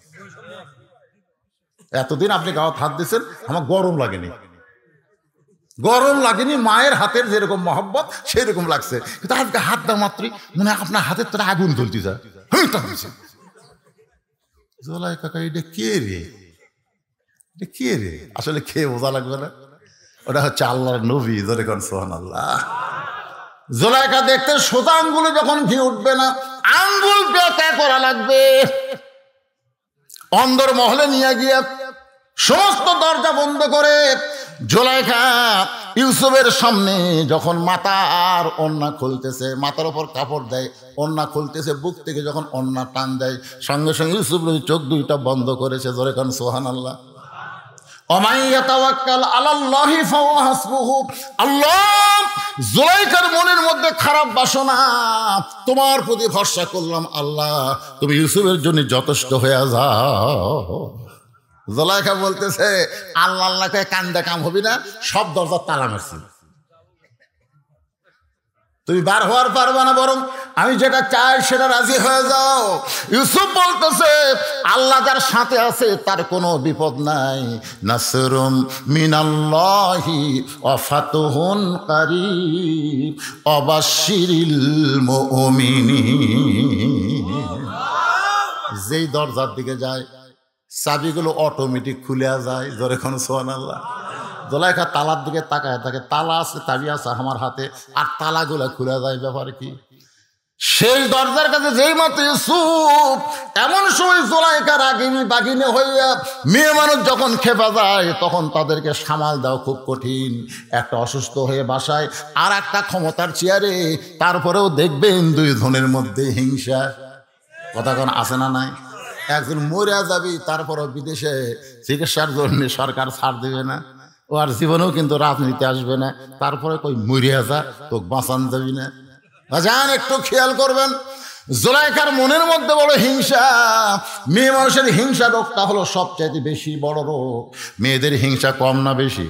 এতদিন আপনি গায়ে হাত দিয়েছেন, আমার গরম লাগেনি, গরম লাগেনি। মায়ের হাতের যেরকম মহব্বত সেরকম লাগছে, কিন্তু আজকে হাত দেওয়া মাত্রই মনে হয় আপনার হাতের তোরা আগুন জ্বলতে যায়। জুলাইখা এটা কে রে, এটা কে রে? আসলে খেয়ে বোঝা লাগবে না, ওটা হচ্ছে আল্লাহর নবী। ধরে কোন সুবহানাল্লাহ। জুলাইখা দেখতে সোজা আঙ্গুলে যখন ঘি উঠবে না, আঙ্গুল বেঁকা করা লাগবে। অন্দর মহলে নিয়ে গিয়ে সমস্ত দরজা বন্ধ করে জুলাইখা ইউসুফের সামনে যখন মাথা আর ওড়না খুলতেছে, মাথার ওপর কাপড় দেয়, ওড়না খুলতেছে, বুক থেকে যখন ওড়না টান দেয়, সঙ্গে সঙ্গে ইউসুফ চোখ দুইটা বন্ধ করেছে। ধরে কোন সুবহানাল্লাহ। ওমাই ইয়াতাওয়াক্কাল আলাল্লাহি ফাহুয়া হাসবুহু। আল্লাহ, জুলাইখার মনের মধ্যে খারাপ বাসনা, তোমার প্রতি ভরসা করলাম, আল্লাহ তুমি ইউসুফের জন্য যথেষ্ট হয়ে যাও। জুলাইখা বলতেছে আল্লাহ আল্লাহকে কান্দা কাম হবি না, সব দরজা তালা মারছি, তুমি বার হওয়ার পারবা না, বরং আমি যেটা চাই সেটা রাজি হয়ে যাও। ইউসুফ বলতেছে আল্লাহ যার সাথে আছে তার কোনো বিপদ নাই। নাসরুম মিনাল্লাহি ওয়া ফাতহুন কারীব ওয়া বাশশিরিল মুমিনিন। যেই দরজার দিকে যায় চাবিগুলো অটোমেটিক খুলে যায়। জোরে কোন সুবহানাল্লাহ। জুলাইখা তালার দিকে তাকায় থাকে, তালা আছে, চাবি আছে আমার হাতে, আর তালাগুলা খুলে যায়, ব্যাপার কি? সেই দরজার কাছে যেই মাত্র ইউসুফ, এমন সময় জুলাইখা রাগিনী বাগিনী হইয়া, মেয়ে মানুষ যখন খেপা যায় তখন তাদেরকে সামাল দেওয়া খুব কঠিন। একটা অসুস্থ হয়ে বাসায়, আর একটা ক্ষমতার চেয়ারে, তারপরেও দেখবেন দুই ধনের মধ্যে হিংসা। কথা কোন আছে না নাই? একজন মরিয়া যাবি, তারপরও বিদেশে চিকিৎসার জন্য সরকার ছাড় দেবে না, ও আর জীবনেও কিন্তু রাজনীতি আসবে না, তারপরে কই মরিয়া যা, তো বাঁচান যাবি না। যান, একটু খেয়াল করবেন, জুলাইখার মনের মধ্যে বড় হিংসা। মেয়ে মানুষের হিংসা রোগটা হলো সবচাইতে বেশি বড় রোগ। মেয়েদের হিংসা কম না বেশি?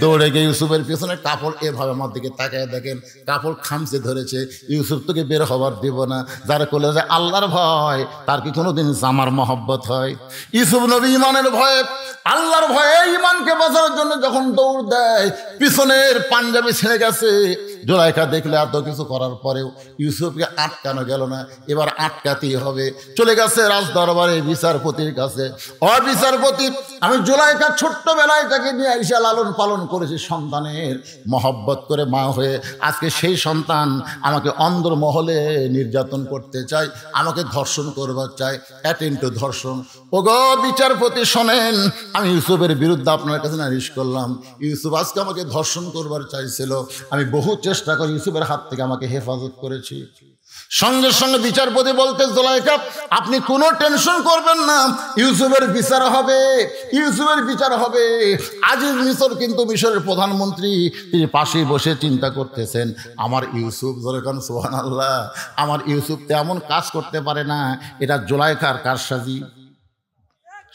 দৌড়ে গিয়ে ইউসুফের পেছনে কাপড় এভাবে আমার দিকে তাকায় দেখেন, কাপড় খামচে ধরেছে, ইউসুফ তোকে বের হবার দেব না। যারা বলে যে আল্লাহর ভয়, তার কি কোনোদিন জামার মহব্বত হয়? ইউসুফ নবী ইমানের ভয়ে, আল্লাহর ভয়ে ইমানকে বাঁচানোর জন্য যখন দৌড় দেয়, পিছনের পাঞ্জাবি ছেড়ে গেছে। জুলাইখা দেখলে এত কিছু করার পরেও ইউসুফকে আটকানো গেল না, এবার আটকাতেই হবে। চলে গেছে রাজ দরবারে বিচারপতির কাছে। ও বিচারপতি, আমি জুলাইখা ছোট্টবেলায় তাকে নিয়ে আইসা লালন পালন করেছি, সন্তানের মহব্বত করে মা হয়ে। আজকে সেই সন্তান আমাকে অন্দর মহলে নির্যাতন করতে চায়, আমাকে ধর্ষণ করবার চায়, অ্যাটেম্প টু ধর্ষণ। ওগো বিচারপতি শোনেন, আমি ইউসুফের বিরুদ্ধে আপনার কাছে নালিশ করলাম। ইউসুফ আজকে আমাকে ধর্ষণ করবার চাইছিল, আমি বহু চেষ্টা করে ইউসুফের হাত থেকে আমাকে হেফাজত করেছি। সঙ্গে সঙ্গে বিচারপতি বলতে, জুলাইখা আপনি কোনো টেনশন করবেন না, ইউসুফের বিচার হবে, ইউসুফের বিচার হবে। আজিজ মিশর কিন্তু মিশরের প্রধানমন্ত্রী, তিনি পাশেই বসে চিন্তা করতেছেন, আমার ইউসুফ, জোরেখান সুবহানাল্লাহ, আমার ইউসুফ তেমন কাজ করতে পারে না, এটা জুলাইখার কারসাজি।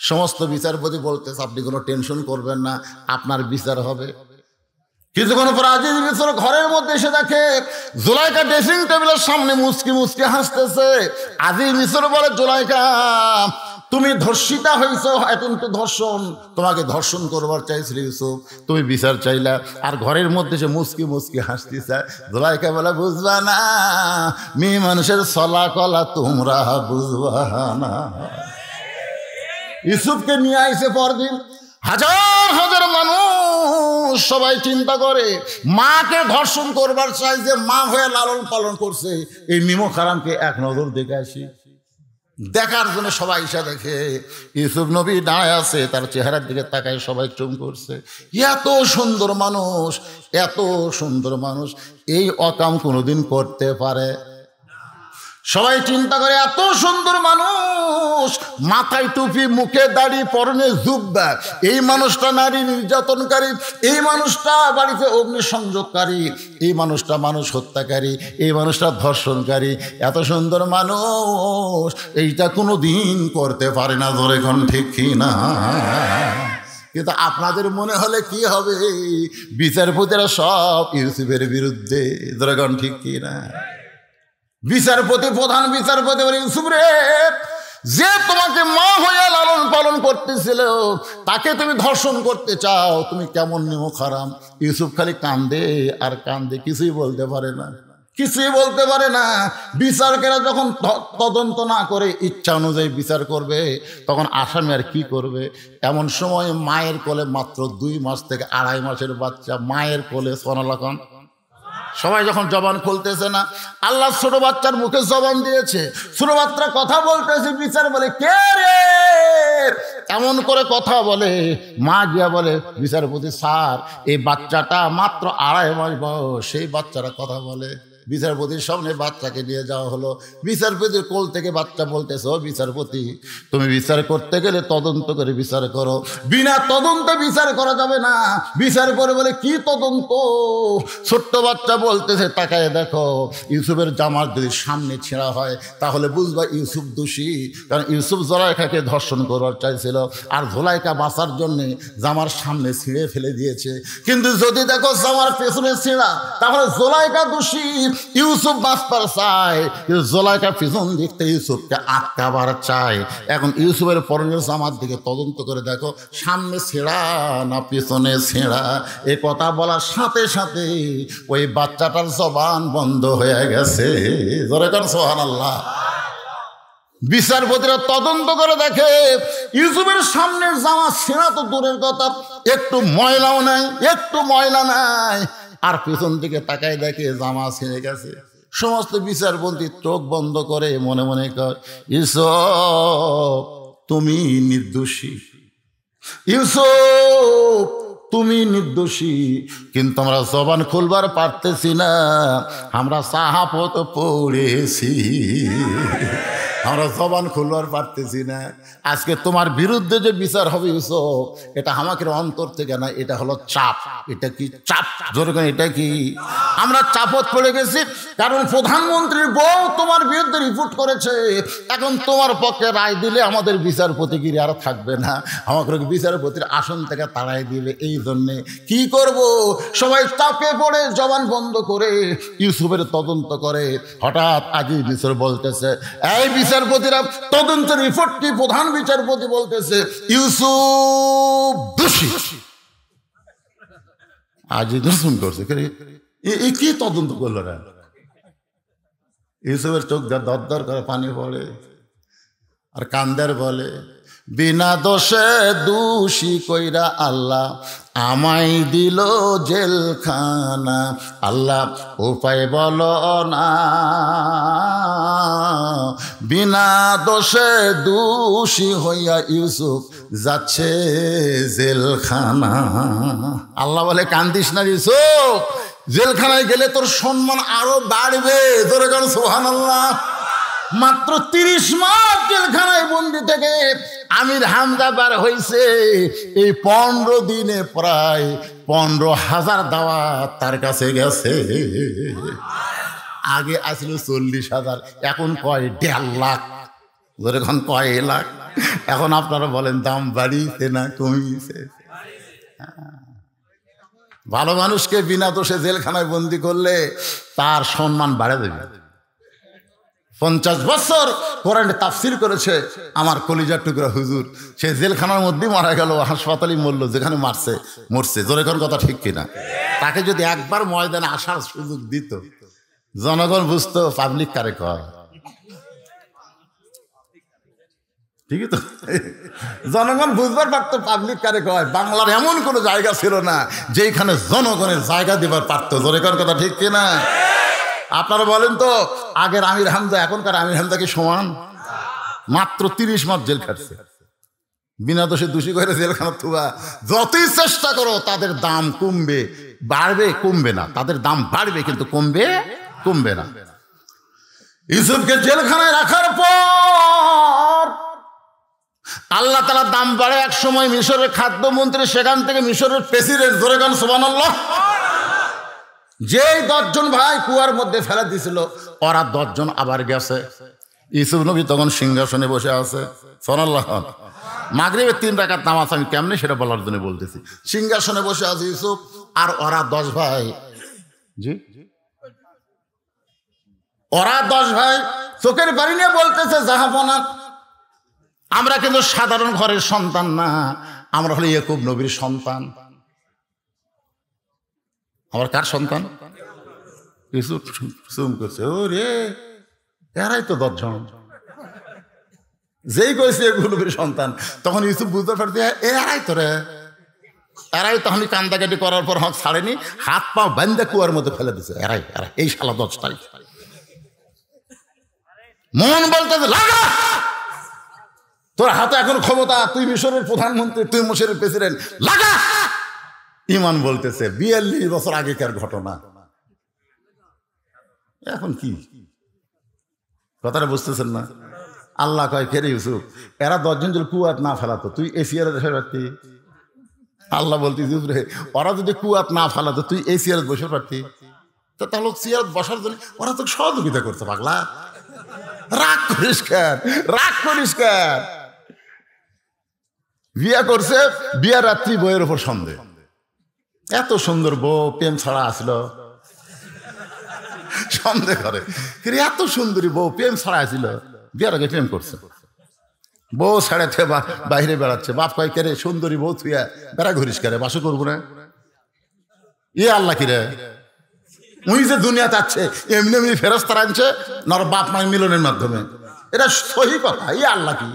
সমস্ত বিচারপতি বলতেছে, আপনি কোনো টেনশন করবেন না, আপনার বিচার হবে। কিছুক্ষণ পর আজিজ মিশর ঘরের মধ্যে এসে দেখে জুলাইখা ড্রেসিং টেবিলের সামনে মুচকি মুচকি হাসতেছে। আজিজ মিশর বলে, জুলাইখা তুমি ধর্ষিতা হয়েছ, এখন তো ধর্ষণ, তোমাকে ধর্ষণ করবার চাইছিল ইউসুফ, তুমি বিচার চাইলা, আর ঘরের মধ্যে সে মুচকি মুচকি হাসতেছে। জুলাইখা বলে, বুঝবা না, মেয়ে মানুষের চলা কলা তোমরা বুঝবা না। ইউসুফকে নিয়ে আইসে পরদিন, হাজার হাজার মানুষ সবাই চিন্তা করে, মাকে ধর্ষণ করবার চাই, যে মা হয়ে লালন পালন করছে, এই মিমো খারামকে এক নজর দেখে আসি। দেখার জন্য সবাই এসে দেখে ইউসুফ নবী দাঁড়ায় আছে, তার চেহারার দিকে তাকায় সবাই চুম করছে। এত সুন্দর মানুষ, এত সুন্দর মানুষ এই অকাম কোনোদিন করতে পারে? সবাই চিন্তা করে, এত সুন্দর মানুষ, মাথায় টুপি, মুখে দাড়ি, পরনে জুব্বা, এই মানুষটা নারী নির্যাতনকারী, এই মানুষটা বাড়িতে অগ্নিসংযোগকারী, এই মানুষটা মানুষ হত্যাকারী, এই মানুষটা ধর্ষণকারী। এত সুন্দর মানুষ এইটা কোনো দিন করতে পারে না, ধরে কোন ঠিক কি না? কিন্তু আপনাদের মনে হলে কি হবে, বিচারপতিরা সব ইউসুফের বিরুদ্ধে, ধরে কোন ঠিক কি না? বিচারপতি, প্রধান বিচারপতি বলে, ইউসুফ রে, যে তোমাকে মা হইয়া লালন পালন করতেছিল, তাকে তুমি ধর্ষণ করতে চাও, তুমি কেমন নিমক হারাম। ইউসুফ খালি কান্দে আর কান্দে, কিছুই বলতে পারে না, কিছুই বলতে পারে না। বিচারকেরা যখন তদন্ত না করে ইচ্ছা অনুযায়ী বিচার করবে, তখন আসামি আর কি করবে? এমন সময় মায়ের কোলে, মাত্র 2 মাস থেকে 2.5 মাসের বাচ্চা, মায়ের কোলে, সোনালাখন সবাই যখন জবান খুলতেছে না, আল্লাহ ছোট বাচ্চার মুখে জবান দিয়েছে, ছোট বাচ্চা কথা বলতেছে। বিচার বলে, কে রে এমন করে কথা বলে? মা গিয়া বলে, বিচারপতি স্যার, এই বাচ্চাটা মাত্র 2.5 মাস বয়স, সেই বাচ্চারা কথা বলে। বিচারপতির সামনে বাচ্চাকে নিয়ে যাওয়া হলো। বিচারপতির কোল থেকে বাচ্চা বলতেছে, ও বিচারপতি, তুমি বিচার করতে গেলে তদন্ত করে বিচার করো, বিনা তদন্তে বিচার করা যাবে না। বিচার করে বলে, কি তদন্ত? ছোট্ট বাচ্চা বলতেছে, তাকায় দেখো, ইউসুফের জামার যদি সামনে ছেঁড়া হয় তাহলে বুঝবা ইউসুফ দোষী, কারণ ইউসুফ জুলাইখাকে ধর্ষণ করবার চাইছিল, আর জুলাইখা বাঁচার জন্যে জামার সামনে ছিঁড়ে ফেলে দিয়েছে। কিন্তু যদি দেখো জামার পেছনে ছেঁড়া, তাহলে জুলাইখা দোষী, ইউসুফ বাঁচবার চায়, কিন্তু জুলাইখা পিছন দিকতে ইউসুফকে আটকাবার চায়। এখন ইউসুফের পরনের জামার দিকে তদন্ত করে দেখো, সামনে ছেঁড়া না পিছনে ছেঁড়া। এ কথা বলার সাথে সাথে ওই বাচ্চাটার জবান বন্ধ হয়ে গেছে। জোরে কর সুবহানাল্লাহ। বিচারপতিরা তদন্ত করে দেখে ইউসুফের সামনের জামা ছেঁড়া তো দূরের কথা, একটু ময়লাও নাই, একটু ময়লা নাই। আর পিছন দিকে তাকায় দেখে জামা ছিঁড়ে গেছে। সমস্ত বিচারপতি চোখ বন্ধ করে মনে মনে কয়, ইউসুফ তুমি নির্দোষী, ইউসুফ তুমি নির্দোষী। কিন্তু আমরা জবান খুলবার পারতেছি না, আমরা সাহাপত পড়েছি, আমরা জবান খুলবার পারতেছি না। আজকে তোমার বিরুদ্ধে যে বিচার হবে ইউসুফ, এটা আমাকে অন্তর থেকে না, এটা হলো চাপ। এটা কি চাপ? জোরে কেন, এটা কি? আমরা চাপত পড়ে গেছি, কারণ প্রধানমন্ত্রীর বউ তোমার বিরুদ্ধে রিপোর্ট করেছে। এখন তোমার পক্ষে রায় দিলে আমাদের বিচারপতিগিরি আর থাকবে না, আমাকে বিচারপতির আসন থেকে তাড়াই দিবে। এই জন্যে কি করব, সবাই চাপে পড়ে জবান বন্ধ করে ইউসুফের তদন্ত করে। হঠাৎ আগে মিশর বলতেছে, এই বিচারপতিরা তদন্তের রিপোর্ট কি? প্রধান বিচারপতি বলতেছে ইউসুফ দোষী। আজি দর্শন করছে, কি তদন্ত করলো না? ইউসুফের চোখ দরদর করে পানি পড়ে, আর কান্দার বলে, বিনা দোষে দোষী কইরা আল্লাহ আমায় দিল জেলখানা, আল্লাহ উপায় বলো না। বিনা দোষে দোষী হইয়া ইউসুফ যাচ্ছে জেলখানা। আল্লাহ বলে, কান্দিস না ইউসুফ, জেলখানায় গেলে তোর সম্মান আরো বাড়বে। তোর কারণ সুবহানাল্লাহ। মাত্র 30 মাস জেলখানায় বন্দি থেকে আমির হামজা বার হয়েছে। এই 15 দিনে প্রায় 15,000 দাওয়াত তার কাছে গেছে। আগে আসল 40,000, এখন কয় 1.5 লাখ, এখন কয় লাখ। এখন আপনারা বলেন দাম বাড়িয়েছে না কমিয়েছে? ভালো মানুষকে বিনা দোষে জেলখানায় বন্দি করলে তার সম্মান বাড়ে দেবে। 50 বছর কোরআনে তাফসির করেছে আমার কলিজার টুকরা হুজুর, সে জেলখানার মধ্যেই মারা গেল, হাসপাতালেই মরলো, যেখানে মরছে। জোরে কোন কথা ঠিক কিনা? তাকে যদি একবার ময়দানে আসার সুযোগ দিত, জনগণ বুঝতো পাবলিক কারে কয়। ঠিকই তো, জনগণ বুঝবার পারতো পাবলিক কারে কয়। বাংলার এমন কোনো জায়গা ছিল না যেখানে জনগণের জায়গা দিবার পারতো। জোরে কোন কথা ঠিক কিনা? আপনারা বলেন তো, আগের আমির হামজা এখনকার আমির হামজা কি সমান? মাত্র 30 মাস জেল খাটছে, বিনা দোষে দোষী করে জেলখানা থুয়া। যতই চেষ্টা করো তাদের দাম কমবে, বাড়বে, কমবে না। তাদের দাম বাড়বে কিন্তু কমবে না। ইউসুফকে জেলখানায় রাখার পর আল্লাহ তাআলা দাম বাড়ে। এক সময় মিশরের খাদ্যমন্ত্রী, সেখান থেকে মিশরের প্রেসিডেন্ট, ধরে গান সুবহানাল্লাহ, যেই 10 জন ভাই কুয়ার মধ্যে ফেলে দিয়েছিল, ওরা 10 জন আবার গেছে। ইউসুফ নবী তখন সিংহাসনে বসে আছে। সুবহানাল্লাহ। মাগরিবের 3 রাকাত নামাজ, আমি কেমনে সেটা বলার জন্য বলতেছি। সিংহাসনে বসে আছে ইউসুফ, আর ওরা 10 ভাই, জি ওরা 10 ভাই চোখের পানি নিয়ে বলতেছে, জাহাপনা, আমরা কিন্তু সাধারণ ঘরের সন্তান না, আমরা হলো ইয়াকুব নবীর সন্তান। আমার কার সন্তান? ইউসুফ চুম করছে, ও রে, এরাই তো 10 জন। যেই কইছে ইয়াকুব নবীর সন্তান, তখন ইউসুফ বুঝতে পারছে এরাই তো রে, এরাই তো। আমি কান্দাকাটি করার পর হাত ছাড়েনি, হাত পা বান্ধা কুয়ার মধ্যে ফেলে দিছে। এরাই এই শালা 10টাই। মন বলতেছে, লাগা, তোর হাতে এখন ক্ষমতা, তুই মিশরের প্রধানমন্ত্রী, তুই মিশরের প্রেসিডেন্ট, লাগা। ইমান বলতেছে 42 বছর আগেকার ঘটনা, এখন কি? কথাটা বুঝতেছেন না? আল্লাহ কয়, ফেরে ইউসুফ, এরা 10 জন যদি কুয়াত না ফেলাতো, তুই এশিয়ার দেশে পারতি। আল্লাহ বলতে, ইউসুফ রে, ওরা যদি কুয়াত না ফেলাতো, তুই এশিয়ার বসে পারতি। তাহলে চেয়ার বসার জন্য ওরা তোকে সহযোগিতা করতে, পাগলা। রাগ করিস কেন, রাগ করিস কেন? বিয়া করছে, বিয়ার রাত্রি বইয়ের উপর সন্দেহ। এত সুন্দর বউ, প্রেম ছাড়া আসলো, সন্দেহ করে। এত সুন্দরী বউ প্রেম ছাড়া আসিল, বিয়ার আগে প্রেম করছে। বউ ছাড়ে বাইরে বেড়াচ্ছে। বাপ কয়, কে রে, সুন্দরী বউ থুয়া বেড়া ঘুরিস কে রে, বাসও করবো না। আল্লাহ কি রে, উনি যে দুনিয়াতে আছে এমনি এমনি ফেরস্তার আনছে না, বাপ মায়ের মিলনের মাধ্যমে। এটা সহি কথা। এই আল্লাহ কি,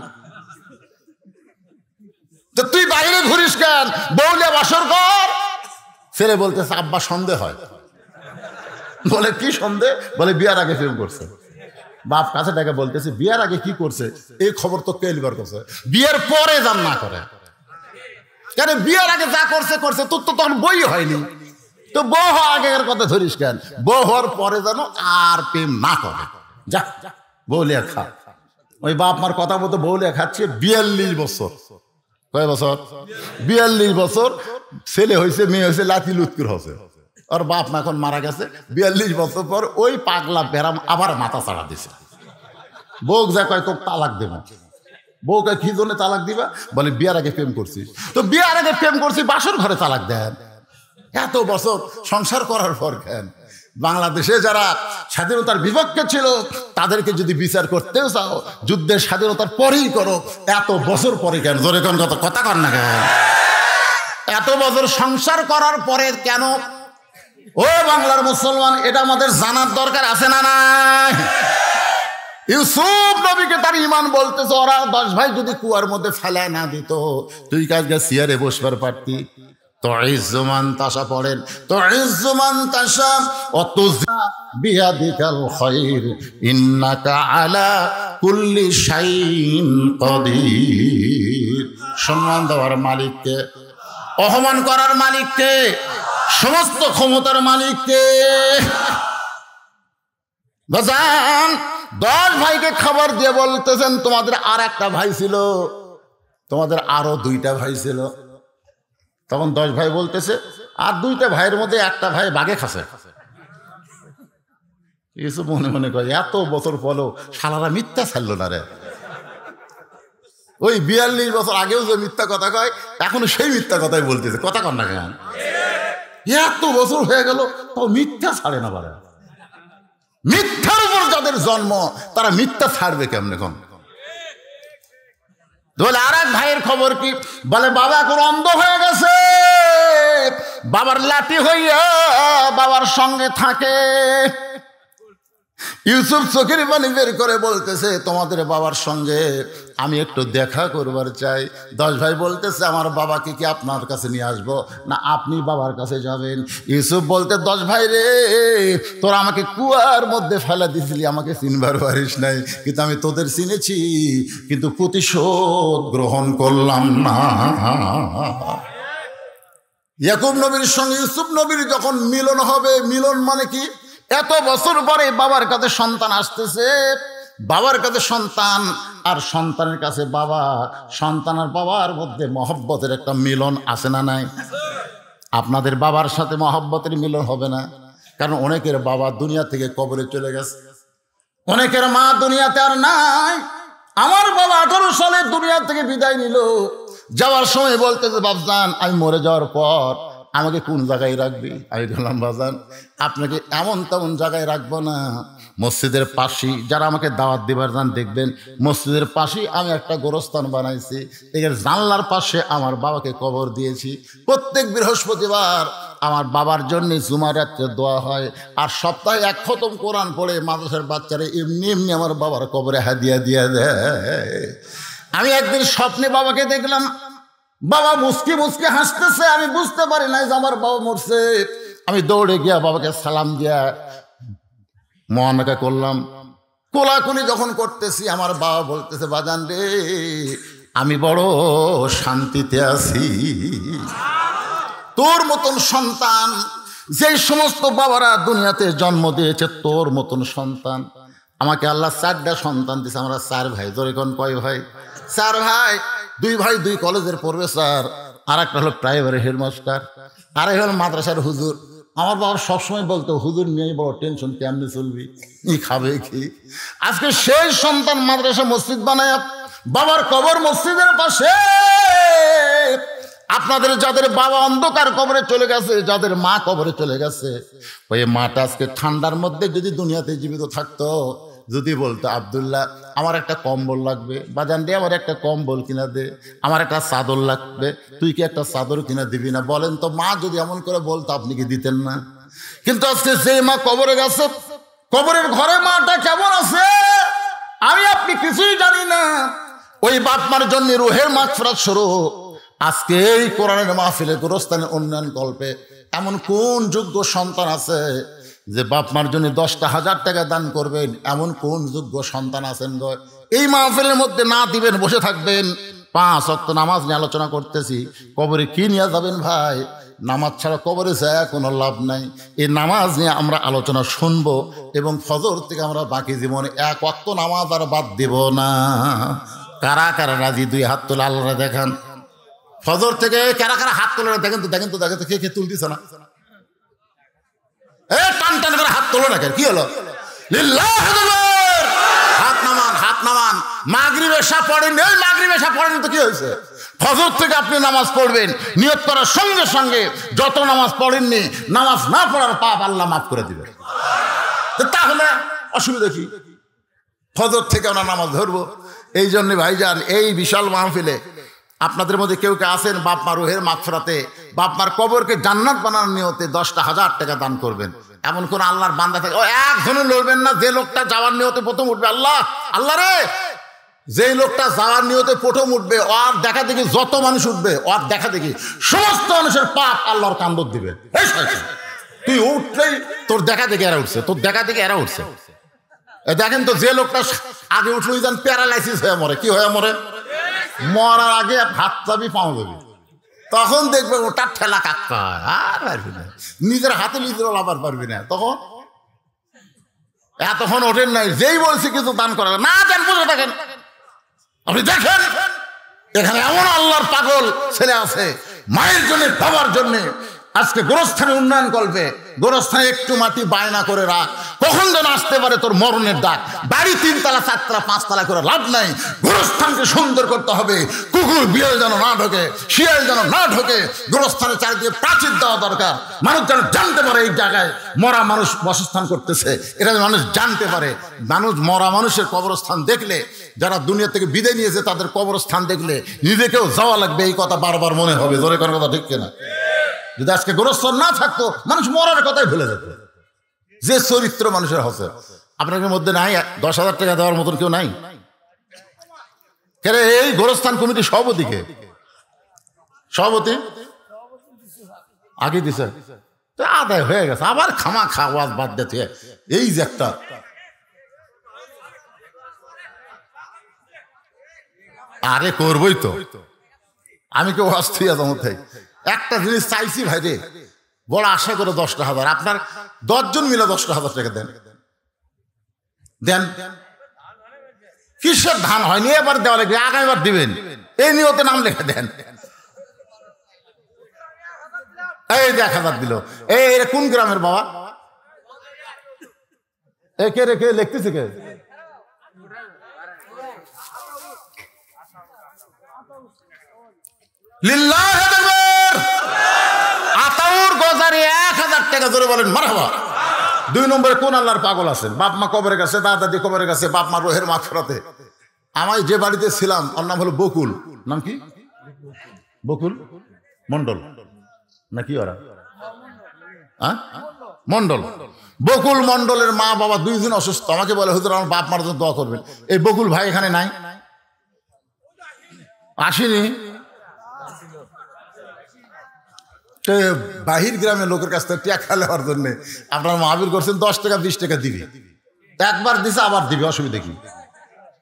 তো তুই বাইরে ঘুরিস কেন, বউলে বাসর কর। ছেলে বলতেছে আব্বা সন্দেহ হয়। বলে কি সন্দেহ? বলে বিয়ার আগে প্রেম করছে। বাপ কাছে ডেকে বলতেছে বিয়ার আগে কি করছে, এই খবর তো কে লিবার করছে, বিয়ের পরে যান না করে। কেন বিয়ার আগে যা করছে করছে, তোর তো তখন বই হয়নি, তো বউ হওয়া আগের কথা ধরিস কেন, বউ হওয়ার পরে যেন আর প্রেম না করে। যা বউলিয়া খা। ওই বাপ মার কথা মতো বউলিয়া খাচ্ছে 42 বছর। কয় বছর? 42 বছর। ছেলে হয়েছে, মেয়ে হয়েছে, লাতি লুৎকুর হয়েছে। ওর বাপ মা এখন মারা গেছে। 42 বছর পর ওই পাগলা বেরাম আবার মাথা চাড়া দিছে। বউ যা কয় তোকে তালাক দেব। বউকে কি জন্য তালাক দিবা? বলে বিয়ার আগে প্রেম করছিস। তো বিয়ার আগে প্রেম করছি, বাসর ঘরে তালাক দেন। এত বছর সংসার করার পর কেন? বাংলাদেশে যারা স্বাধীনতার বিপক্ষে ছিল তাদেরকে যদি বিচার করতে চাও, যুদ্ধের স্বাধীনতার পরেই করো, এত বছর পরে কেন? জোরে কোন কথা কর না কেন? এত বছর সংসার করার পরে কেন? ও বাংলার মুসলমান, এটা আমাদের জানার দরকার আছে না নাই? ইউসুফ নবীকে তার ইমান বলতেছে, ওরা 10 ভাই যদি কুয়ার মধ্যে ফেলায় না দিত, তুই কাজকে চেয়ারে বসবার পারতি। তো ইজ্জুমান তাসা পড়েন, তো ইজ্জুমান তাসা অতুজা বিয়াদিকাল খায়র ইন্নাকা আলা কুল্লি শাইইন কাদির। সম্মান দেওয়ার মালিককে, অপমান করার মালিককে, সমস্ত ক্ষমতার মালিককে। বাজান 10 ভাইকে খবর দিয়ে বলতেছেন তোমাদের আর একটা ভাই ছিল, তোমাদের আরো 2টা ভাই ছিল। তখন 10 ভাই বলতেছে আর 2টা ভাইয়ের মধ্যে একটা ভাই বাঘে খাসে। কিছু মনে মনে করে এত বছর পরেও শালারা মিথ্যা ছাড়লো না রে। ওই 42 বছর আগেও যে মিথ্যা কথা কয়, এখনো সেই মিথ্যা কথাই বলতেছে। কথা কর না কেন? এত বছর হয়ে গেল তাও মিথ্যা ছাড়ে না পারে। মিথ্যার উপর যাদের জন্ম তারা মিথ্যা ছাড়বে কেমনে? কোন বলে আর এক ভাইয়ের খবর কি? বলে বাবা এখন অন্ধ হয়ে গেছে, বাবার লাঠি হইয়া বাবার সঙ্গে থাকে। ইউসুফ চোখের পানি বের করে বলতেছে তোমাদের বাবার সঙ্গে আমি একটু দেখা করবার চাই। 10 ভাই বলতেছে আমার বাবাকে কি আপনার কাছে নিয়ে আসবো না আপনি বাবার কাছে যাবেন? ইউসুফ বলতে 10 ভাই রে, তোরা আমাকে কুয়ার মধ্যে ফেলা দিছিলি, আমাকে চিনবার পারিস নাই, কিন্তু আমি তোদের চিনেছি, কিন্তু প্রতিশোধ গ্রহণ করলাম না। ইয়াকুব নবীর সঙ্গে ইউসুফ নবীর যখন মিলন হবে, মিলন মানে কি? এত বছর পরে বাবার কাছে সন্তান আসতেছে, বাবার কাছে সন্তান আর সন্তানের কাছে বাবা, সন্তান আর বাবার মধ্যে মহব্বতের একটা মিলন আছে না নাই? আপনাদের বাবার সাথে মহব্বতের মিলন হবে না, কারণ অনেকের বাবা দুনিয়া থেকে কবরে চলে গেছে, অনেকের মা দুনিয়াতে আর নাই। আমার বাবা 18 সালে দুনিয়া থেকে বিদায় নিল, যাওয়ার সময় বলতেছে বাপজান আমি মরে যাওয়ার পর আমাকে কোন জায়গায় রাখবি? আমি বললাম বাজান আপনাকে এমন তেমন জায়গায় রাখবো না, মসজিদের পাশেই, যারা আমাকে দাওয়াত দিবার যান দেখবেন মসজিদের পাশেই আমি একটা গোরস্থান বানাইছি, এর জানলার পাশে আমার বাবাকে কবর দিয়েছি। প্রত্যেক বৃহস্পতিবার আমার বাবার জন্য জুমার রাত্রে দোয়া হয়, আর সপ্তাহে 1 খতম কোরআন পড়ে মাদ্রাসার বাচ্চারা এমনি এমনি আমার বাবার কবরে হাদিয়া দিয়ে দেয়। আমি একদিন স্বপ্নে বাবাকে দেখলাম, বাবা মুসকি মুসকি হাসতেছে, আমি বুঝতে পারি নাই যে আমার বাবা মরছে। আমি দৌড়ে গিয়া বাবাকে সালাম দিয়া মহানাকা করলাম। কোলাকুলি যখন করতেছি আমার বাবা বলতেছে বাজান রে আমি বড় শান্তিতে আছি, তোর মতন সন্তান, যে সমস্ত বাবারা দুনিয়াতে জন্ম দিয়েছে তোর মতন সন্তান, আমাকে আল্লাহ 4টা সন্তান দিয়েছে। আমরা 4 ভাই। ধরে কোন কয় ভাই? 4 ভাই। 2 ভাই 2 কলেজের প্রফেসর, আর একটা হলো প্রাইমারি হেডমাস্টার, আর হলো মাদ্রাসার হুজুর। আমার বাবা সবসময় বলতো হুজুর নিয়ে বড় টেনশন, কেমনি চলবি, ই খাবে কি। আজকে সেই সন্তান মাদ্রাসা মসজিদ বানায়, বাবার কবর মসজিদের পাশে। আপনাদের যাদের বাবা অন্ধকার কবরে চলে গেছে, যাদের মা কবরে চলে গেছে, ওই মাটা আজকে ঠান্ডার মধ্যে যদি দুনিয়াতে জীবিত থাকতো, যদি বলতো আব্দুল্লাহ আমার একটা কম্বল লাগবে, বাজান রে আমার একটা কম্বল কিনা দে, আমার একটা চাদর লাগবে, তুই কি একটা চাদর কিনা দিবি না? বলেন তো মা যদি এমন করে বলতো আপনি কি দিতেন না? কিন্তু আজকে যে মা কবরে গেছে, কবরের ঘরে মাটা কেমন আছে? আমি আপনি কিছুই জানি না। ওই বাপ মার জন্য রুহের মাগফিরাত স্বরূপ আজকে এই কোরআনের মাহফিলে গোরস্থানের উন্নয়ন কল্পে এমন কোন যোগ্য সন্তান আছে যে বাপ মার জন্য 10,000 টাকা দান করবেন? এমন কোন যোগ্য সন্তান আছেন গো? এই মাহফিলের মধ্যে না দিবেন, বসে থাকবেন। 5 ওয়াক্ত নামাজ নিয়ে আলোচনা করতেছি, কবরে কি নিয়ে যাবেন ভাই? নামাজ ছাড়া কবরে যায় কোনো লাভ নাই। এই নামাজ নিয়ে আমরা আলোচনা শুনবো এবং ফজর থেকে আমরা বাকি জীবনে 1 ওয়াক্ত নামাজ আর বাদ দেব না। কারা কারা রাজি? 2 হাত তোলা, আল্লাহরা দেখান। ফজর থেকে কারা কারা হাত তোলে? দেখেন তো, দেখেন তো, দেখেন তো, কে তুলতেছে না? টান টান করে হাত তোলো না কেন? কি হলো? হাত নামান, হাত নামান। মাগরিব এশা পড়েন, এই মাগরিব এশা পড়েন তো কি হয়েছে? ফজর থেকে আপনি নামাজ পড়বেন, নিয়ত করার সঙ্গে সঙ্গে যত নামাজ পড়েননি, নামাজ না পড়ার পাপ আল্লাহ মাফ করে দিবে। তাহলে অসুবিধা কি? ফজর থেকে আমরা নামাজ ধরবো। এই জন্য ভাইজান, এই বিশাল মাহফিলে আপনাদের মধ্যে কেউ কে আছেন বাপ মা রুহের মাগফিরাতে, বাপ মার কবরকে জান্নাত বানানোর নিয়তে 10,000 টাকা দান করবেন, এমন কোন আল্লাহর বান্দা থাকে? ও একজনও লড়বেন না যে লোকটা যাওয়ার নিয়তে প্রথম উঠবে। আল্লাহ আল্লাহ রে, যেই লোকটা যাওয়ার নিয়তে প্রথম উঠবে, ওর দেখা দেখি যত মানুষ উঠবে, ওর দেখা দেখি সমস্ত মানুষের পাপ আল্লাহর কান্দর দিবে। তুই উঠলেই তোর দেখা দেখে এরা উঠছে, তোর দেখা দেখে এরা উঠছে। দেখেন তো, যে লোকটা আগে উঠলো যেন প্যারালাইসিস হয়ে মরে। কি হয়ে মরে? মরার আগে হাত চাবি পাওয়া যাবে, তখন দেখবে ওটার ঠেলা কাক্কা আর পারবি না, নিজের হাতে নিজেরও লাভার পারবি না। তখন এতক্ষণ ওঠেন নাই, যেই বলছি কিছু দান করা না, দেন বুঝে থাকেন। আপনি দেখেন এখানে এমন আল্লাহর পাগল ছেলে আছে, মায়ের জন্য, বাবার জন্য আজকে গোরস্থানে উন্নয়ন করবে। গোরস্থানে একটু মাটি বায়না করে রাখ, কখন যেন আসতে পারে তোর মরণের ডাক। বাড়ি 3 তলা 4 তলা 5 তলা করে লাভ নাই, গোরস্থানকে সুন্দর করতে হবে। কুকুর বিড়াল যেন না ঢোকে, শিয়াল যেন না ঢোকে। গোরস্থানের চারিদিকে প্রাচীর দেওয়া দরকার, মানুষ যেন জানতে পারে এই জায়গায় মরা মানুষ বাসস্থান করতেছে, এটা মানুষ জানতে পারে। মানুষ মরা মানুষের কবরস্থান দেখলে, যারা দুনিয়া থেকে বিদায় নিয়েছে তাদের কবরস্থান দেখলে নিজেকেও যাওয়া লাগবে, এই কথা বারবার মনে হবে। জোরে করার কথা ঠিক কিনা? যদি আজকে গোরস্থান না থাকতো, মানুষ মরার কথাই ভুলে যেত। যে চরিত্র মানুষের হচ্ছে, আপনাদের মধ্যে নাই 10,000 টাকা দেওয়ার মতন কেউ নাই? কেরে এই গোরস্থান কমিটি সভাপতিকে, সভাপতি আগে দিছে, আদায় হয়ে গেছে, আবার খামা খাওয়াজ বাদ দিতে। এই যে একটা আরে করবই তো, আমি কেউ অস্থির মধ্যে একটা জিনিস চাইছি ভাই রে, বড় আশা করে 10,000, আপনার 10 জন মিলে 10,000 টাকা দেন, দেন। কিসের ধান হয়নি, এবার দেওয়া লাগবে, আগামীবার দিবেন, এই নিয়তে নাম লিখে দেন। এই 1,000 দিল। এই কোন গ্রামের বাবা? কে রে, কে লিখতেছে? কে? আতাউর গজারি 1,000 টাকা জোরে বলেন মারহাবা। 2 নম্বরে কোন আল্লাহর পাগল আছেন? বাপ মা কবরের কাছে, দাদা দাদি কবরের কাছে, বাপ মা রোহের মাগফিরাতে। আমি যে বাড়িতে ছিলাম, ওর নাম হলো বকুল। নাম কি? বকুল মন্ডল নাকি? ওরা মন্ডল। বকুল মন্ডলের মা বাবা 2 জন অসুস্থ। আমাকে বলে, হুজুর আমার বাপ মার জন্য দোয়া করবেন। এই বকুল ভাই এখানে নাই, আসেনি। বাহির গ্রামের লোকের কাছ থেকে টাকা নেওয়ার জন্য আপনার মাহবিল করছেন, 10 টাকা 20 টাকা দিবে। একবার দিছে আবার দিবে, অসুবিধা কি?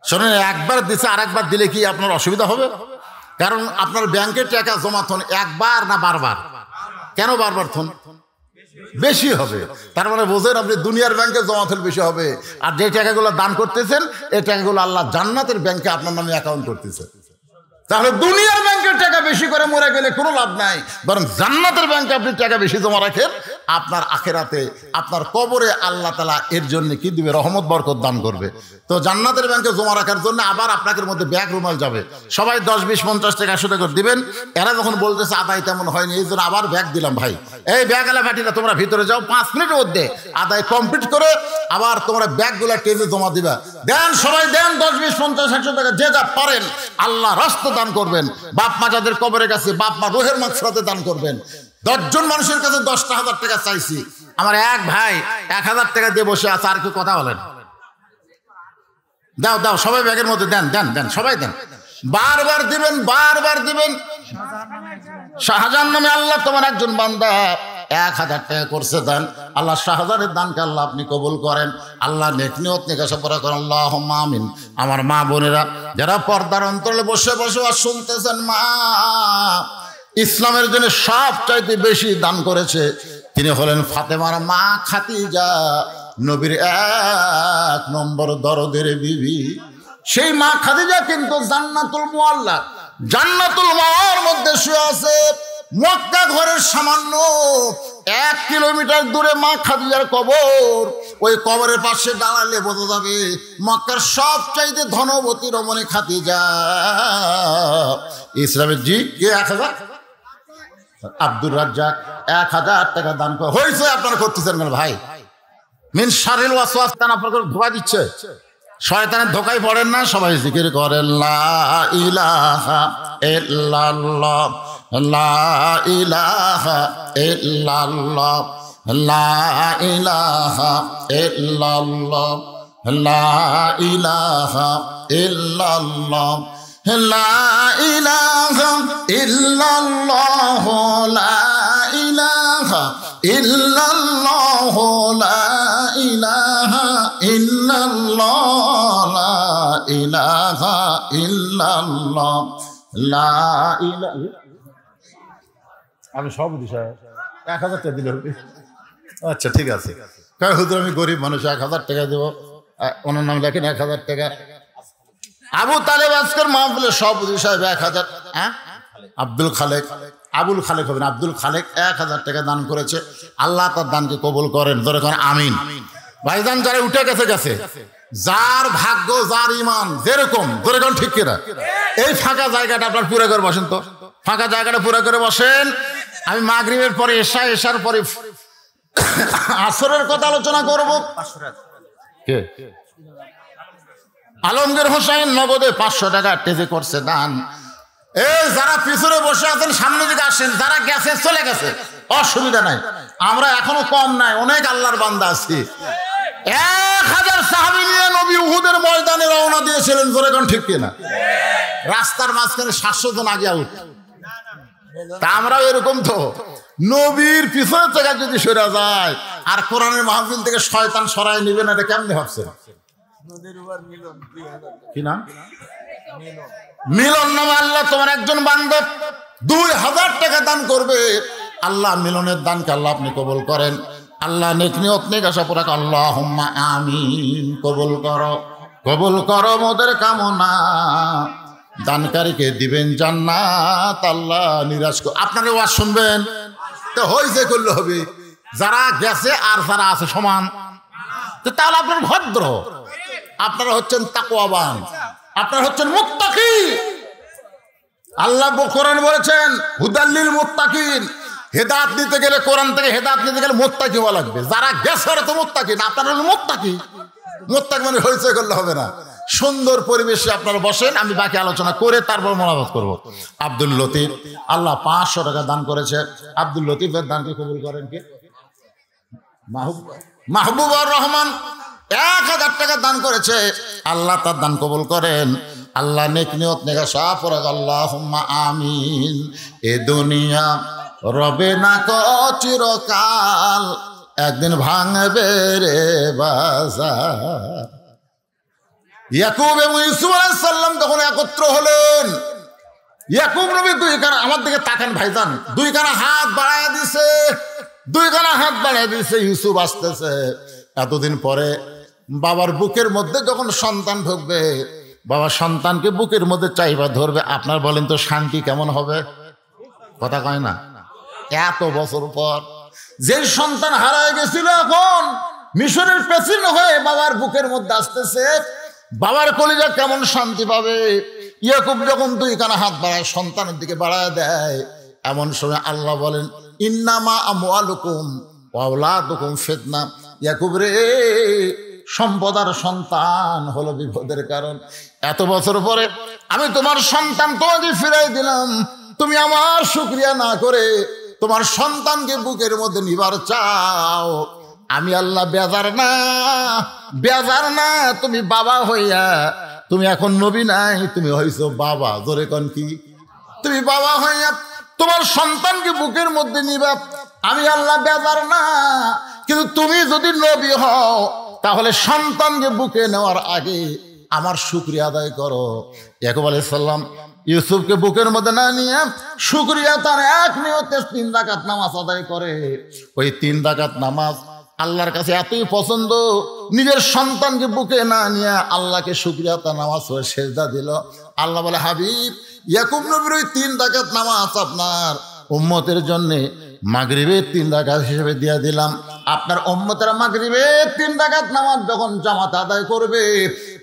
শোনেন, একবার দিছে আর একবার দিলে কি আপনার অসুবিধা হবে? কারণ আপনার ব্যাংকের টাকা জমা থন একবার না বারবার? কেন বারবার থন? বেশি হবে। তার মানে বোঝেন, আপনি দুনিয়ার ব্যাংকে জমা থন বেশি হবে, আর যে টাকাগুলো দান করতেছেন এই টাকাগুলো আল্লাহ জান্নাতের ব্যাংকে আপনার নামে অ্যাকাউন্ট করতেছে। তাহলে দুনিয়ার ব্যাংকের টাকা বেশি করে মরে গেলে কোনো লাভ নাই, বরং জান্নাতের ব্যাংকে আপনি টাকা বেশি জমা রাখেন, আপনার আখেরাতে আপনার কবরে আল্লাহ তাআলা এর জন্য কি দিবে? রহমত বরকত দান করবে। তো জান্নাতের ব্যাংকে জমা রাখার জন্য আবার আপনাদের মধ্যে ব্যাগ রুমাল যাবে, সবাই 10, 20, 50 টাকা 100 টাকা দিবেন। এরা যখন বলতেছে আদায় তেমন হয়নি, এই জন্য আবার ব্যাগ দিলাম। ভাই এই ব্যাগ এলা পাঠিয়ে তোমরা ভিতরে যাও, 5 মিনিটের মধ্যে আদায় কমপ্লিট করে আবার তোমরা ব্যাগগুলা টেজে জমা দিবা। দেন, সবাই দেন 10, 20, 50, 100 টাকা যে যা পারেন আল্লাহ রাস্তা দান করবেন। বাপ মা যাদের কবরের কাছে, বাপ মা রোহের মাগফিরাতে দান করবেন। 10 জন মানুষের কাছে 10,000 টাকা চাইছি, আমার এক ভাই 1,000 টাকা দিয়ে বসে আছে। আর কি কথা বলেন? দাও দাও, সবাই ব্যাগের মধ্যে দেন দেন দেন, সবাই দেন, বারবার দিবেন, বারবার দিবেন। শাহজাহান নামে আল্লাহ তোমার একজন বান্দা 1000 টাকা করছে দান। আল্লাহ শাহজাহানের দানকে আল্লাহ আপনি কবুল করেন। আল্লাহ নেক নিয়ত নিকাশা পড়া করেন, আল্লাহুম্মা আমিন। আমার মা বোনেরা যারা পর্দার অন্তরে বসে বসে আর শুনতেছেন, মা ইসলামের জন্য সবচাইতে বেশি দান করেছে, তিনি হলেন ফাতেমার মা খাদিজা, নবীর 1 নম্বর দরদের বিবি। সেই মা খাদিজা কিন্তু জান্নাতুল মুআল্লা, জান্নাতুল মাওয়ার মধ্যে শুয়ে আছে। মক্কা ঘরের সামান্য 1 কিলোমিটার দূরে মা খাদিজার কবর। ওই কবরের পাশে দাঁড়ালে বোঝা যাবে মক্কার সবচাইতে ধনবতী রমণী খাদিজা। ইসলামের জি কে 1000 আব্দুর রাজ্জাক 1000 টাকা দান করে হয়েছে। আপনারা করতেছেন কেন ভাই? মিন শারিল ওয়াসওয়াস, আপনাকে ধোঁকা দিচ্ছে, শয়তানের ধোকায় পড়েন না। সবাই জিকির করেন লা ইলাহা ইল্লাল্লাহ, লা ইলাহা ইল্লাল্লাহ, লা ইলাহা ইল্লাল্লাহ, লা ইলাহা ইল্লাল্লাহ, লা ইলাহা ইল্লাল্লাহ, লা ইলাহা ইল্লাল্লাহ, লা ইলাহা ইল্লাল্লাহ, লা ইলাহা ইল্লাল্লাহ, লা ইলাহা। আমি সব দিশায় 1000 টাকা দিলে হবে? আচ্ছা ঠিক আছে। হুজুর আমি গরিব মানুষ, 1000 টাকা দেবো। ওনার নাম লেখেন 1000 টাকা। আবু তালেব আজকের মাহফিলে সব সাহেব 1000। হ্যাঁ, আব্দুল খালেক, আবুল খালেক হবেন, আব্দুল খালেক 1000 টাকা দান করেছে। আল্লাহ তার দানকে কবুল করেন, ধরে করেন আমিন। ভাইজান যারা উঠে গেছে গেছে, যার ভাগ্য যার ইমান যেরকম, ধরে করেন ঠিক কিনা। এই ফাঁকা জায়গাটা আপনার পুরো করে বসেন তো, ফাঁকা জায়গাটা পুরো করে বসেন। আমি মাগরিবের পরে এশার পরে আসরের কথা আলোচনা করব। কে? আলমগীর হোসেন নগদে 500 টাকা টেজে করছে দান। এই যারা পিছনে বসে আছেন সামনে দিকে আসেন, যারা গেছে চলে গেছে, অসুবিধা নাই, আমরা এখনো কম নাই, অনেক আল্লাহর বান্দা আছি। 1000 সাহাবী নিয়ে নবী উহুদের ময়দানে রওনা দিয়েছিলেন, ধরে কোন ঠিক কিনা। রাস্তার মাঝখানে 700 জন আগে আউট। তা আমরাও এরকম তো, নবীর পিছনে থেকে যদি সরে যায় আর কোরআনের মাহফিল থেকে শয়তান সরাই নিবে না, এটা কেমনে ভাবছেন? কি নাম? মিলন নামে আল্লাহ তোমার একজন বান্দা 2000 টাকা দান করবে। আল্লাহ মিলনের দানকে আল্লাহ আপনি কবুল করেন। আল্লাহ নেক নিয়ত নিকাশা পুরা, আল্লাহুম্মা আমিন। কবুল করো, কবুল করো মোদের কামনা। দানকারীকে দিবেন জান্নাত, আল্লাহ নিরাশ করো। আপনারা ওয়াজ শুনবেন তো হইছে করলে হবে, যারা গেছে আর যারা আছে সমান। তাহলে আপনার ভদ্র, আপনারা হচ্ছেন তাকওয়াবান, আপনারা হচ্ছেন মুত্তাকি। আল্লাহ কোরআন বলেছেন হুদাল্লিল মুত্তাকিন। হেদায়েত নিতে গেলে, কোরআন থেকে হেদায়েত নিতে গেলে মুত্তাকি হওয়া লাগবে। যারা গেছে ওরা তো মুত্তাকি না, আপনারা হলেন মুত্তাকি। মুত্তাকি মানে হইছে করলে হবে না। সুন্দর পরিবেশে আপনারা বসেন, আমি বাকি আলোচনা করে তারপর মোনাজাত করব। আব্দুল লতিফ, আল্লাহ 500 টাকা দান করেছে। আব্দুল লতিফের দানকে কবুল করেন কে? মাহবুবুর রহমান 1000 টাকা দান করেছে। আল্লাহ তার দান কবুল করেন। আল্লাহ নেক নিয়ত নিকাশা পড়া, আল্লাহুম্মা আমিন। এ দুনিয়া রবে না কো চিরকাল, একদিন ভাঙবে রে বাজার। ইয়াকুব এবং ইউসুফ আলাইহিস সালাম তখন একত্র হলেন। ইয়াকুব নবী আমার দিকে তাকান ভাইজান, 2 খানা হাত বাড়ায় দিছে, 2 খানা হাত বাড়ায় দিছে। ইউসুফ আসতেছে। এতদিন পরে বাবার বুকের মধ্যে যখন সন্তান ঢুকবে, বাবা সন্তানকে বুকের মধ্যে চাইবা ধরবে। আপনার বলেন তো শান্তি কেমন হবে? কথা কয় না। এত বছর পর যে সন্তান হারায় গেছিল, এখন মিশরের প্রেসিডেন্ট হয়ে বাবার বুকের মধ্যে আসতেছে, বাবার কলিজা কেমন শান্তি পাবে। ইয়াকুব যখন 2 খানা হাত বাড়ায়, সন্তানের দিকে বাড়ায় দেয়, এমন সময় আল্লাহ বলেন ইন্নামা আমওয়ালুকুম ওয়া আওলাদুকুম ফিতনা। ইয়াকুব রে, সম্পদ আর সন্তান হলো বিপদের কারণ। এত বছর পরে আমি তোমার সন্তান তোমাকে ফিরাই দিলাম, তুমি আমার শুকরিয়া না করে তোমার সন্তানকে বুকের মধ্যে নিবার চাও। আমি আল্লাহ বেজার না, বেজার না। তুমি বাবা হইয়া তুমি এখন নবী নাই, তুমি হইছো বাবা। জোরে কোন কি? তুমি বাবা হইয়া তোমার সন্তানকে বুকের মধ্যে নিবা, আমি আল্লাহ বেজার না। কিন্তু তুমি যদি নবী হও তাহলে সন্তানকে বুকে নেওয়ার আগে আমার শুকরিয়া আদায় করো। ইয়াকুব আলাইহিস সালাম ইউসুফকে বুকের মধ্যে না নিয়ে শুকরিয়া তার এক নিয়তে 3 রাকাত নামাজ আদায় করে। ওই 3 রাকাত নামাজ আল্লাহর কাছে এতই পছন্দ, নিজের সন্তানকে বুকে না নিয়ে আল্লাহকে শুকরিয়া তার নামাজ হয়ে সেজদা দিল। আল্লাহ বলে, হাবিব ইয়াকুব নবীর ওই 3 রাকাত নামাজ আপনার উম্মতের জন্য মাগরিবের 3 রাকাত হিসেবে দিয়ে দিলাম। আপনার উম্মতেরা মাগরিবের 3 রাকাত নামাজ যখন জামাত আদায় করবে,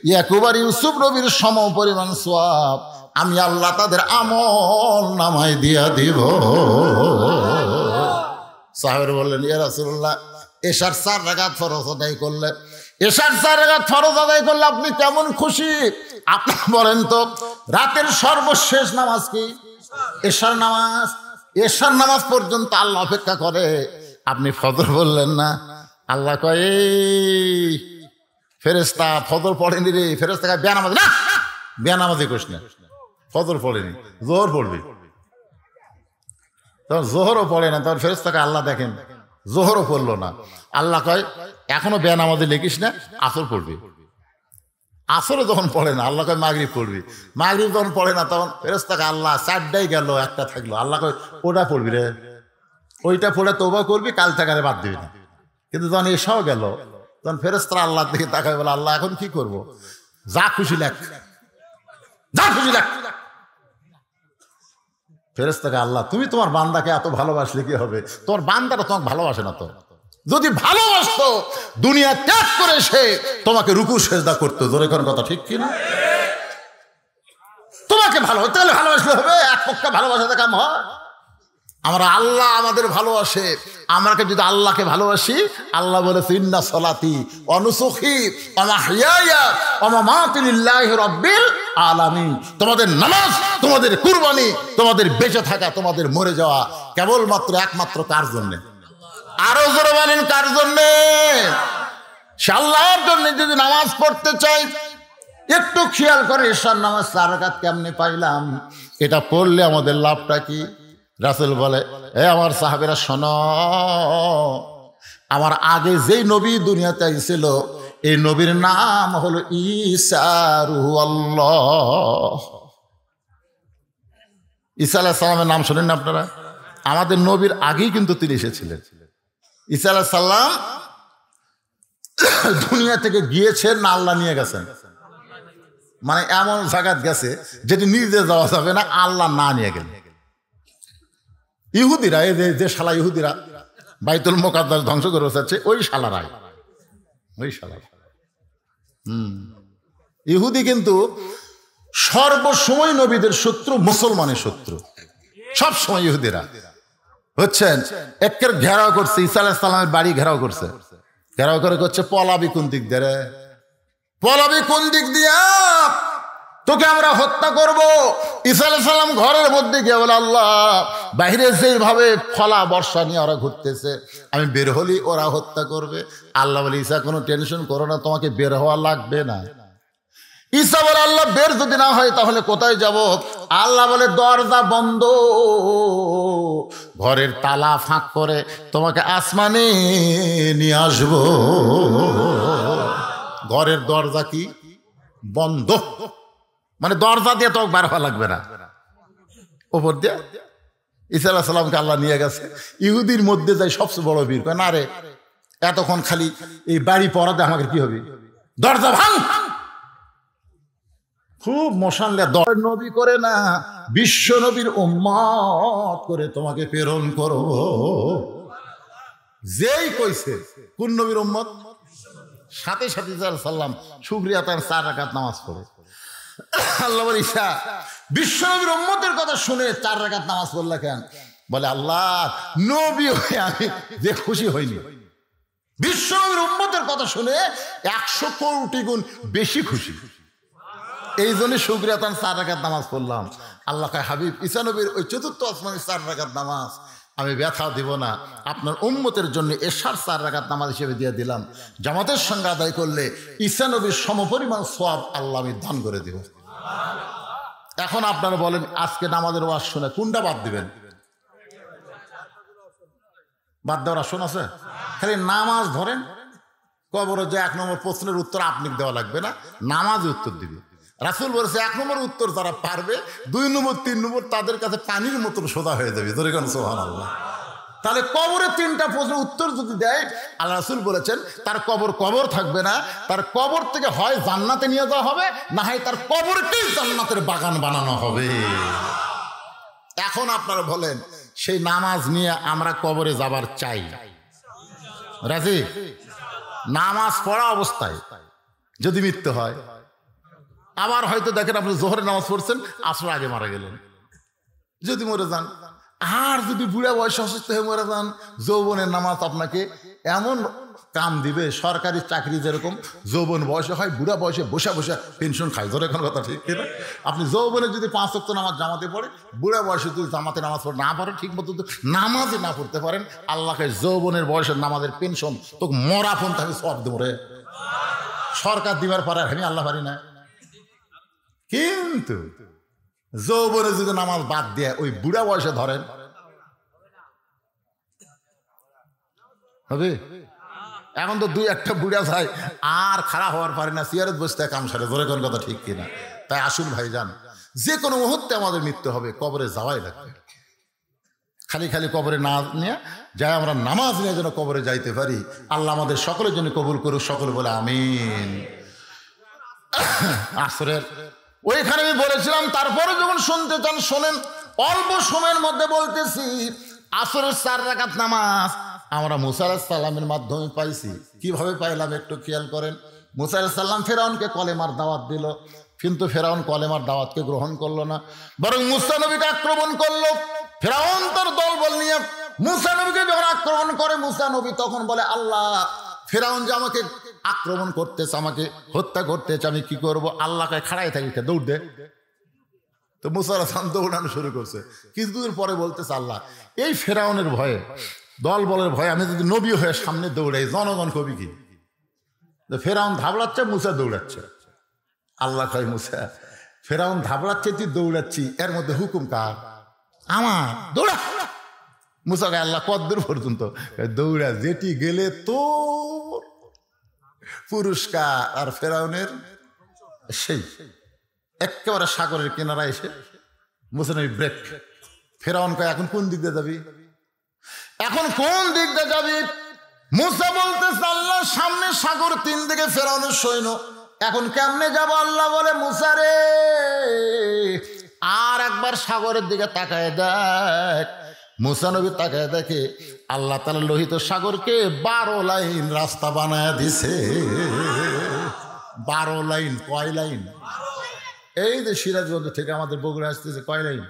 ইয়াকুব আর ইউসুফ নবীর সম পরিমাণ সওয়াব আমি আল্লাহ তাদের আমল নামায় দিয়া দিব। সাহাবীরা বললেন, ইয়া রাসূলুল্লাহ, এশার 4 রাকাত ফরজ আদায় করলে, এশার 4 রাকাত ফরজ আদায় করলে আপনি কেমন খুশি? আপনি বলেন তো, রাতের সর্বশেষ নামাজ কি? এশার নামাজ। এশার নামাজ পর্যন্ত আল্লাহ অপেক্ষা করে, আপনি ফজর বললেন না। আল্লাহ কয়, এই ফেরেশতা ফজর পড়েনি রে। ফেরেশতা কয়, বেনামাজি না, বেনামাজি কইস না, ফজর পড়েনি, জোহর পড়বি। তখন জোহরও পড়ে না, তখন ফেরেশতাকে আল্লাহ দেখেন জোহরও পড়লো না। আল্লাহ কয়, এখনো বেনামাজি লিখিস না, আসর পড়বি। আসরে যখন পড়ে না, আল্লাহ কয় মাগরিব পড়বি। মাগরিব যখন পড়ে না, তখন ফেরেশতাকে আল্লাহ 4টাই গেল, একটা থাকলো। আল্লাহ কয়, ওটা পড়বি রে, ওইটা পড়ে তওবা করবি, কাল থেকে বাদ দিবি না। কিন্তু যখন এসাও গেল, তখন ফেরেশতারা আল্লাহর দিকে তাকায়, বলে, আল্লাহ এখন কি করব? যা খুশি লেখ, যা খুশি লেখ। ফেরেশতাকে, আল্লাহ তুমি তোমার বান্দাকে এত ভালোবাসলে কি হবে? তোমার বান্দাটা তোমাকে ভালোবাসে না তো। যদি ভালোবাসতো দুনিয়া ত্যাগ করে সে তোমাকে রুকু সেজদা করতো। জোরে কোন কথা ঠিক কিনা? তোমাকে ভালো তাহলে ভালোবাসলে হবে? এক পক্ষে ভালোবাসাতে কাম হয়? আমরা আল্লাহ আমাদের ভালোবাসে, আমাকে যদি আল্লাহকে ভালোবাসি, আল্লাহ বলেছে, ইন্না সলাতি ওয়া নুসুকি ওয়া মাহইয়ায়া ওয়া মামাতি লিল্লাহি রাব্বিল আলামিন। তোমাদের নামাজ, তোমাদের কুরবানি, তোমাদের বেঁচে থাকা, তোমাদের মরে যাওয়া কেবলমাত্র একমাত্র কার জন্যে? আরো জোরে বলেন, কার জন্যে? আল্লাহর জন্য। যদি নামাজ পড়তে চাই, একটু খেয়াল করে এশার নামাজ 4 রাকাত কেমনে পাইলাম, এটা পড়লে আমাদের লাভটা কি? রাসূল বলে, এ আমার সাহাবেরা শোনো, আমার আগে যেই নবী দুনিয়াতে আইছিল, এই নবীর নাম হলো ঈসা রূহুল্লাহ। ঈসা আলাইহিস সালামের নাম শোনেন না আপনারা? আমাদের নবীর আগেই কিন্তু তিনি এসেছিলেন। ঈসা আলাইহিস সালাম দুনিয়া থেকে গিয়েছেন না আল্লাহ নিয়ে গেছেন? মানে এমন জায়গায় গেছে যেটি নিজে যাওয়া যাবে না, আল্লাহ না নিয়ে গেলেন। ইহুদিরা, এই যে শালা ইহুদিরা বাইতুল মুকাদ্দাস ধ্বংস করে বসেছে, ওই শালারাই, ওই শালারা। ইহুদি কিন্তু সর্বসময় নবীদের শত্রু, মুসলমানের শত্রু। সব সময় ইহুদিরা হচ্ছেন একের ঘেরাও করছে, ঈসা আলাইহিস সালামের বাড়ি ঘেরাও করছে। ঘেরাও করে করছে, পলাবি কোন দিক দিয়ে রে? পলাবি কোন দিক দিয়া? তোকে আমরা হত্যা করব। ঈসা আলাইহিস সালাম ঘরের মধ্যে গিয়ে বলে, আল্লাহ বাইরে যেভাবে ফলা বর্ষা নিয়ে ওরা ঘুরতেছে, আমি বের হলি ওরা হত্যা করবে। আল্লাহ বলে, ঈসা কোনো টেনশন করো না, তোমাকে বের হওয়া লাগবে না। ঈসা বলে, আল্লাহ বের যদি না হয় তাহলে কোথায় যাব? আল্লাহ বলে, দরজা বন্ধ, ঘরের তালা ফাঁক করে তোমাকে আসমানে নিয়ে আসবো। ঘরের দরজা কি বন্ধ, মানে দরজা দিয়ে তো বার হওয়া লাগবে না, ওপর দিয়ে। ঈসা আলাইহিস সালামকে আল্লাহ নিয়ে গেছে। ইহুদির মধ্যে যাই সবচেয়ে বড় বীর, না রে এতক্ষণ খালি এই বাড়ি পড়াতে আমাকে কি হবে? দরজা ভাঙ। খুব মশানলে নবী করে না, বিশ্ব নবীর উম্মত করে তোমাকে প্রেরণ করো। যেই কইছে কোন নবীর উম্মত, সাথে সাথে সাল্লাম শুকরিয়া তার 4 রাকাত নামাজ পড়ে। আল্লাহ বলে, ঈসা বিশ্ব নবীর উম্মতের কথা শুনে 4 রাকাত নামাজ পড়লা কেন? বলে, আল্লাহ নবী হয়ে আমি যে খুশি হইনি, বিশ্ব নবীর উম্মতের কথা শুনে 100 কোটি গুণ বেশি খুশি। এই জন্য শুকরিয়া তার 4 রাকাত নামাজ পড়লাম। আল্লাহ কয়, হাবিব ঈসা নবীর ওই চতুর্থ আসমানের 4 রাকাত নামাজ আমি ব্যথা দিব না, আপনার উম্মতের জন্য এশার 4 রাকাত নামাজ হিসেবে দিয়ে দিলাম, জামাতের সঙ্গে আদায় করলে ঈসা নবীর সমপরিমাণ সওয়াব আল্লাহ আমি দান করে দিব। এখন আপনারা বলেন আজকে নামাজের ওয়াজ শুনে কোনটা বাদ দিবেন? বাদ দেওয়ার আসন আছে? খালি নামাজ ধরেন, কবরে যে 1 নম্বর প্রশ্নের উত্তর আপনি দেওয়া লাগবে না, নামাজে উত্তর দিবে। রাসূল বলেছে 1 নম্বর উত্তর যারা পারবে 2 নম্বর 3 নম্বর তাদের কাছে পানির মতন সোজা হয়ে যাবে। ধরে কেন সুবহানাল্লাহ। তাহলে কবরে 3টা প্রশ্নের উত্তর যদি দেয়, আল্লাহ রাসূল বলেছেন তার কবর থাকবে না, তার কবর থেকে হয় জান্নাতে নিয়ে যাওয়া হবে, না হয় তার কবরকেই জান্নাতের বাগান বানানো হবে। এখন আপনারা বলেন সেই নামাজ নিয়ে আমরা কবরে যাবার চাই? রাজি? নামাজ পড়া অবস্থায় যদি মৃত্যু হয়, আবার হয়তো দেখেন আপনি জোহরের নামাজ পড়ছেন, আসর আগে মারা গেলেন, যদি মরে যান, আর যদি বুড়া বয়সে অসুস্থ হয়ে মরে যান, যৌবনের নামাজ আপনাকে এমন কাম দিবে, সরকারি চাকরি যেরকম যৌবন বয়সে হয়, বুড়া বয়সে বসে বসে পেনশন খায়। ধরে এখন কথা ঠিক কিনা? আপনি যৌবনে যদি 5 ওয়াক্ত নামাজ জামাতে পড়ে, বুড়া বয়সে যদি জামাতে নামাজ পড়ে না পারেন, ঠিক মতো নামাজে না পড়তে পারেন, আল্লাহকে যৌবনের বয়সের নামাজের পেনশন তোকে মরা ফোন থাকে সব দেবো। সরকার দিবার পারে, আমি আল্লাহ পারি না। কিন্তু যৌবনে যদি নামাজ বাদ দিয়ে ওই বুড়া বয়সে ধরেন, হবে? এখন তো 2-1টা বুড়া যায় আর খাড়া হওয়ার পারে না, সিয়ারত বসতে কাম সারে। ধরে কোন কথা ঠিক কিনা? তাই আসুন ভাইজান, যে কোনো মুহূর্তে আমাদের মৃত্যু হবে, কবরে যাওয়াই লাগবে। খালি খালি কবরে না নিয়ে যাই, আমরা নামাজ নিয়ে যেন কবরে যাইতে পারি। আল্লাহ আমাদের সকলের জন্য কবুল করুক, সকলে বলে আমিন। আসরের ওইখানে আমি বলেছিলাম, তারপরে যখন শুনতে চান শোনেন, অল্প সময়ের মধ্যে বলতেছি। আসরের 4 রাকাত নামাজ আমরা মুসা আলাইহিস সালামের মাধ্যমে পাইছি। কিভাবে পাইলাম একটু খেয়াল করেন। মুসা আলাইহিস সালাম ফেরাউনকে কলেমার দাওয়াত দিল, কিন্তু ফেরাউন কলেমার দাওয়াতকে গ্রহণ করলো না, বরং মুসা নবীকে আক্রমণ করলো। ফেরাউন তার দলবল নিয়ে মুসা নবীকে যখন আক্রমণ করে, মুসা নবী তখন বলে, আল্লাহ, ফেরাউন যে আমাকে আক্রমণ করতেছে, আমাকে হত্যা করতেছে, আমি কি করব? আল্লাহকে খাড়াই থাকি, দৌড় দে। তো মুসা আলাইহিস সালাম দৌড়ানো শুরু করছে। কিছুদিন পরে বলতেছে, আল্লাহ, এই ফেরাউনের ভয়ে, দল বলের ভয়ে আমি যদি নবী হয়ে সামনে দৌড়াই, জনগণ কবি কি? ফেরাউন ধাবড়াচ্ছে, মুসা দৌড়াচ্ছে। আল্লাহ কয়, মুসা, ফেরাউন ধাবড়াচ্ছে, তুই দৌড়াচ্ছি, এর মধ্যে হুকুম কার? আমার। দৌড়া। মুসা কয়, আল্লাহ কতদূর পর্যন্ত? দৌড়া, যেটি গেলে তোর পুরস্কার। আর ফেরাউনের সেই একেবারে সাগরের কিনারা এসে মুসা নবী ব্রেক। ফেরাউন কয়, এখন কোন দিক দিয়ে যাবি? এখন কোন দিক দিয়ে যাবি? মুসা বলতেছে, আল্লাহ, সামনে সাগর, 3 দিকে ফেরাউনের সৈন্য, এখন কেমনে যাব? আল্লাহ বলে, মুসা রে, আর একবার সাগরের দিকে তাকায় দেখ। মুসা নবী তাকায় দেখে আল্লাহ তাআলা লোহিত সাগরকে 12 লাইন রাস্তা বানায় দিছে। 12 লাইন। কয় লাইন? এই যে সিরাজগঞ্জ থেকে আমাদের বগুড়া আসতেছে, কয় লাইন?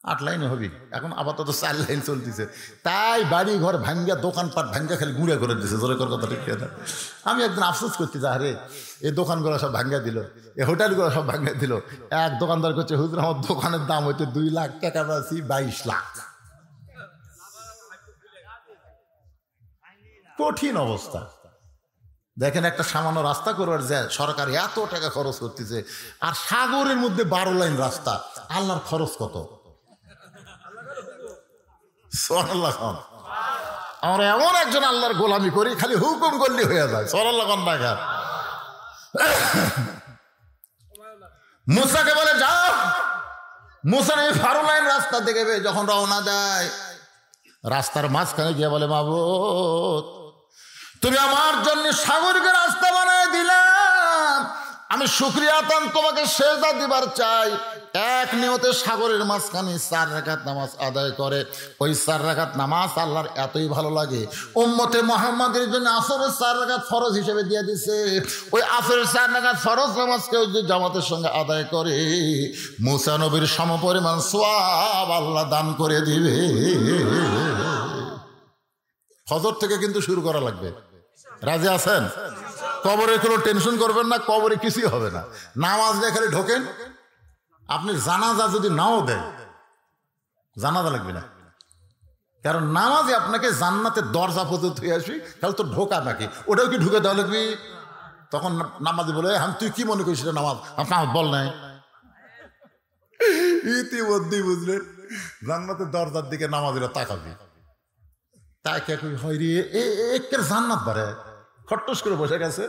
8 লাইনে হবি। এখন আপাতত 4 লাইন চলতেছে। তাই বাড়ি ঘর ভাঙ্গা, দোকানপাট ভাঙ্গা, খালি গুঁড়া করে দিছে। জোরে কর কথা ঠিক না? আমি একদিন আফসোস করতে যা, রে, এই দোকানগুলো সব ভাঙ্গা দিল, এই হোটেলগুলো সব ভাঙ্গা দিল। এক দোকানদার করছে, হুজুর, আমার দোকানের দাম হইতে 2 লাখ টাকা, পাচ্ছি 22 লাখ। কঠিন অবস্থা। দেখেন, একটা সামান্য রাস্তা করবার যায় সরকার এত টাকা খরচ করতেছে, আর সাগরের মধ্যে 12 লাইন রাস্তা। আল্লাহর খরচ কত? আমরা এমন একজন আল্লাহর গোলামি করি, খালি হুকুম করলে হয়ে যায়। সুবহানাল্লাহ। মুসাকে বলে, যাও। মুসা এই 12 লাইন রাস্তা দেখে যখন রওনা দেয়, রাস্তার মাঝখানে গিয়ে বলে, মাবুদ, তুমি আমার জন্য সাগরকে রাস্তা বানায় দিলাম, আমি শুকরিয়া আতান তোমাকে সেজদা দিবার চাই। এক নিয়তে সাগরের মাঝখানে 4 রাকাত নামাজ আদায় করে। ওই 4 রাকাত নামাজ আল্লাহর এতই ভালো লাগে, উম্মতে মুহাম্মাদের জন্য আসরের 4 রাকাত ফরজ হিসেবে দিয়ে দিছে। ওই আসরের 4 রাকাত ফরজ নামাজকে যদি জামাতের সঙ্গে আদায় করে, মুসা নবীর সমপরিমাণ সওয়াব আল্লাহ দান করে দিবে। ফজর থেকে কিন্তু শুরু করা লাগবে। রাজি আছেন? কবরে কোনো টেনশন করবেন না, কবরে কিছুই হবে না। নামাজ দিয়ে খালি ঢোকেন। আপনি জানাজা যদি নাও দেন, জানাজা লাগবে না, কারণ নামাজে আপনাকে জান্নাতের দরজা পর্যন্ত হয়ে আসবি, তাহলে তো ঢোকা নাকি ওটাও কি ঢুকে দেওয়া লাগবি? তখন নামাজি বলে, তুই কি মনে করিস নামাজ আপনার বল নাই। ইতিমধ্যেই বুঝলেন জান্নাতের দরজার দিকে নামাজিরা তাকাবি, তাকে হয় রে একের জান্নাত বাড়ে, খট্টস করে বসে গেছে।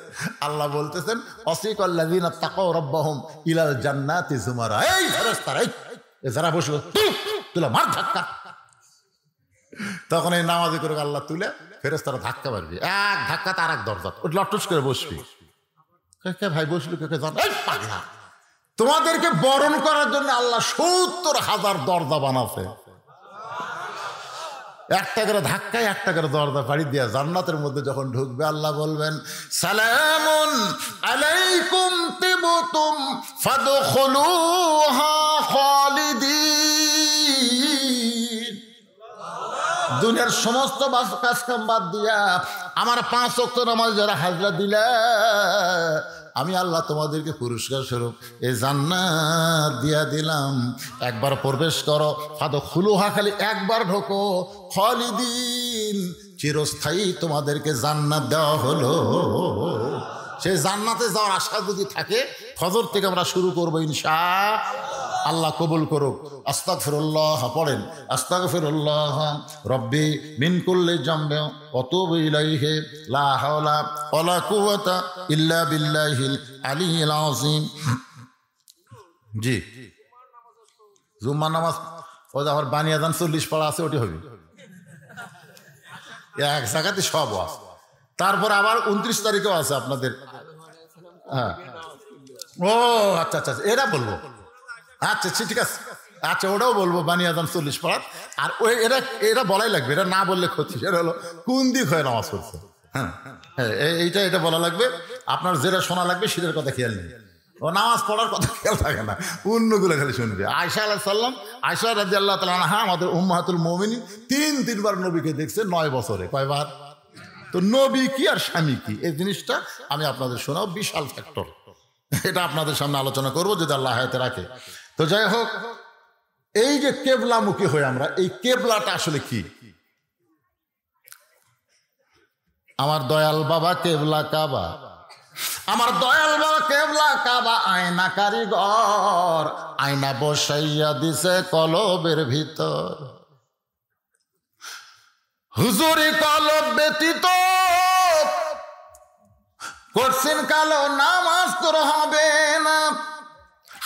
আল্লাহ বলতেছেন অসিকাল্লাযিনা তাকাউ রাব্বাহুম ইলাল জান্নাতি যুমারা, এই ফেরেশতারা এই যারা বসলো তুলে মার ধাক্কা। তখন এই নামাজি করে আল্লাহ তুলে ফেরেশতারা ধাক্কা মারবি, এক ধাক্কা তার এক দরজা লটস করে বসবি। কে ভাই বসলো কে জান? এই পাগলা, তোমাদেরকে বরণ করার জন্য আল্লাহ ৭০,০০০ দরজা বানাছে। একটা করে ধাক্কায় একটা করে দরজা পাড়ি দিয়া জান্নাতের মধ্যে যখন ঢুকবে আল্লাহ বলবেন সালামুন আলাইকুম তিবতুম ফাদখুলুহা খালিদিন। দুনিয়ার সমস্ত কাজ কাম বাদ দিয়া আমার ৫ ওয়াক্ত নামাজ যারা হাজরা দিলা, আমি আল্লাহ তোমাদেরকে পুরস্কার স্বরূপ এই জান্নাত দিয়া দিলাম, একবার প্রবেশ করো। ফাদখুলুহা, খালি একবার ঢোকো, খালিদিন, চিরস্থায়ী তোমাদেরকে জান্নাত দেওয়া হলো। সেই জান্নাতে যাওয়ার আশা যদি থাকে ফজর থেকে আমরা শুরু করবো ইনশাআল্লাহ। আল্লাহ কবুল করুক। আস্তাগফিরুল্লাহ পড়েন, আস্তাগফিরুল্লাহ রব্বি মিন কুল্লি জামবি ওয়া তুবু ইলাইহি লা হাওলা ওয়ালা কুওয়াতা ইল্লা বিল্লাহিল আলিয়্যিল আযীম। জি, জুম্মার নামাজ ও আবার বানিয়াজান 40 পড়া আছে, ওটি হবে এক জায়গাতে সব আছে। তারপর আবার 29 তারিখেও আছে আপনাদের। হ্যাঁ, ও আচ্ছা আচ্ছা, এরা বলবো, আচ্ছা ঠিক আছে, আচ্ছা ওটাও বলবো বানিয়াজান 40 পড়ার। আর ওই এরা বলাই লাগবে, এটা না বললে ক্ষতি। সেটা হলো কোন দিক হয়ে নামাজ পড়ছে। হ্যাঁ হ্যাঁ, এটা বলা লাগবে। আপনার যেটা শোনা লাগবে সেটার কথা খেয়াল নেই, ও নামাজ পড়ার কথা খেয়াল থাকে না, অন্যগুলো খালি শুনবে। আয়েশা আলাইহিস সালাম, আয়েশা রাদিয়াল্লাহু তাআলা আনহা আমাদের উম্মাহাতুল মুমিনিন, 3 বার নবীকে দেখছে 9 বছরে। কয়বার? তো নবী কি আর স্বামী কি, এই জিনিসটা আমি আপনাদের শোনাও, বিশাল ফ্যাক্টর। এটা আপনাদের সামনে আলোচনা করবো যদি আল্লাহ হায়াতে রাখে। তো যাই হোক, এই যে কেবলামুখী হয়ে আমরা, এই কেবলাটা আসলে কি? আমার দয়াল বাবা কেবলা কাবা, আমার দয়াল বাবা কেবলা কাবা, আয়না কারিগর, আয়না বসাইয়া দিছে কলবের ভিতর। হুজুরি কলব ব্যতীত করছেন কালো নামাজ তোর হবে না।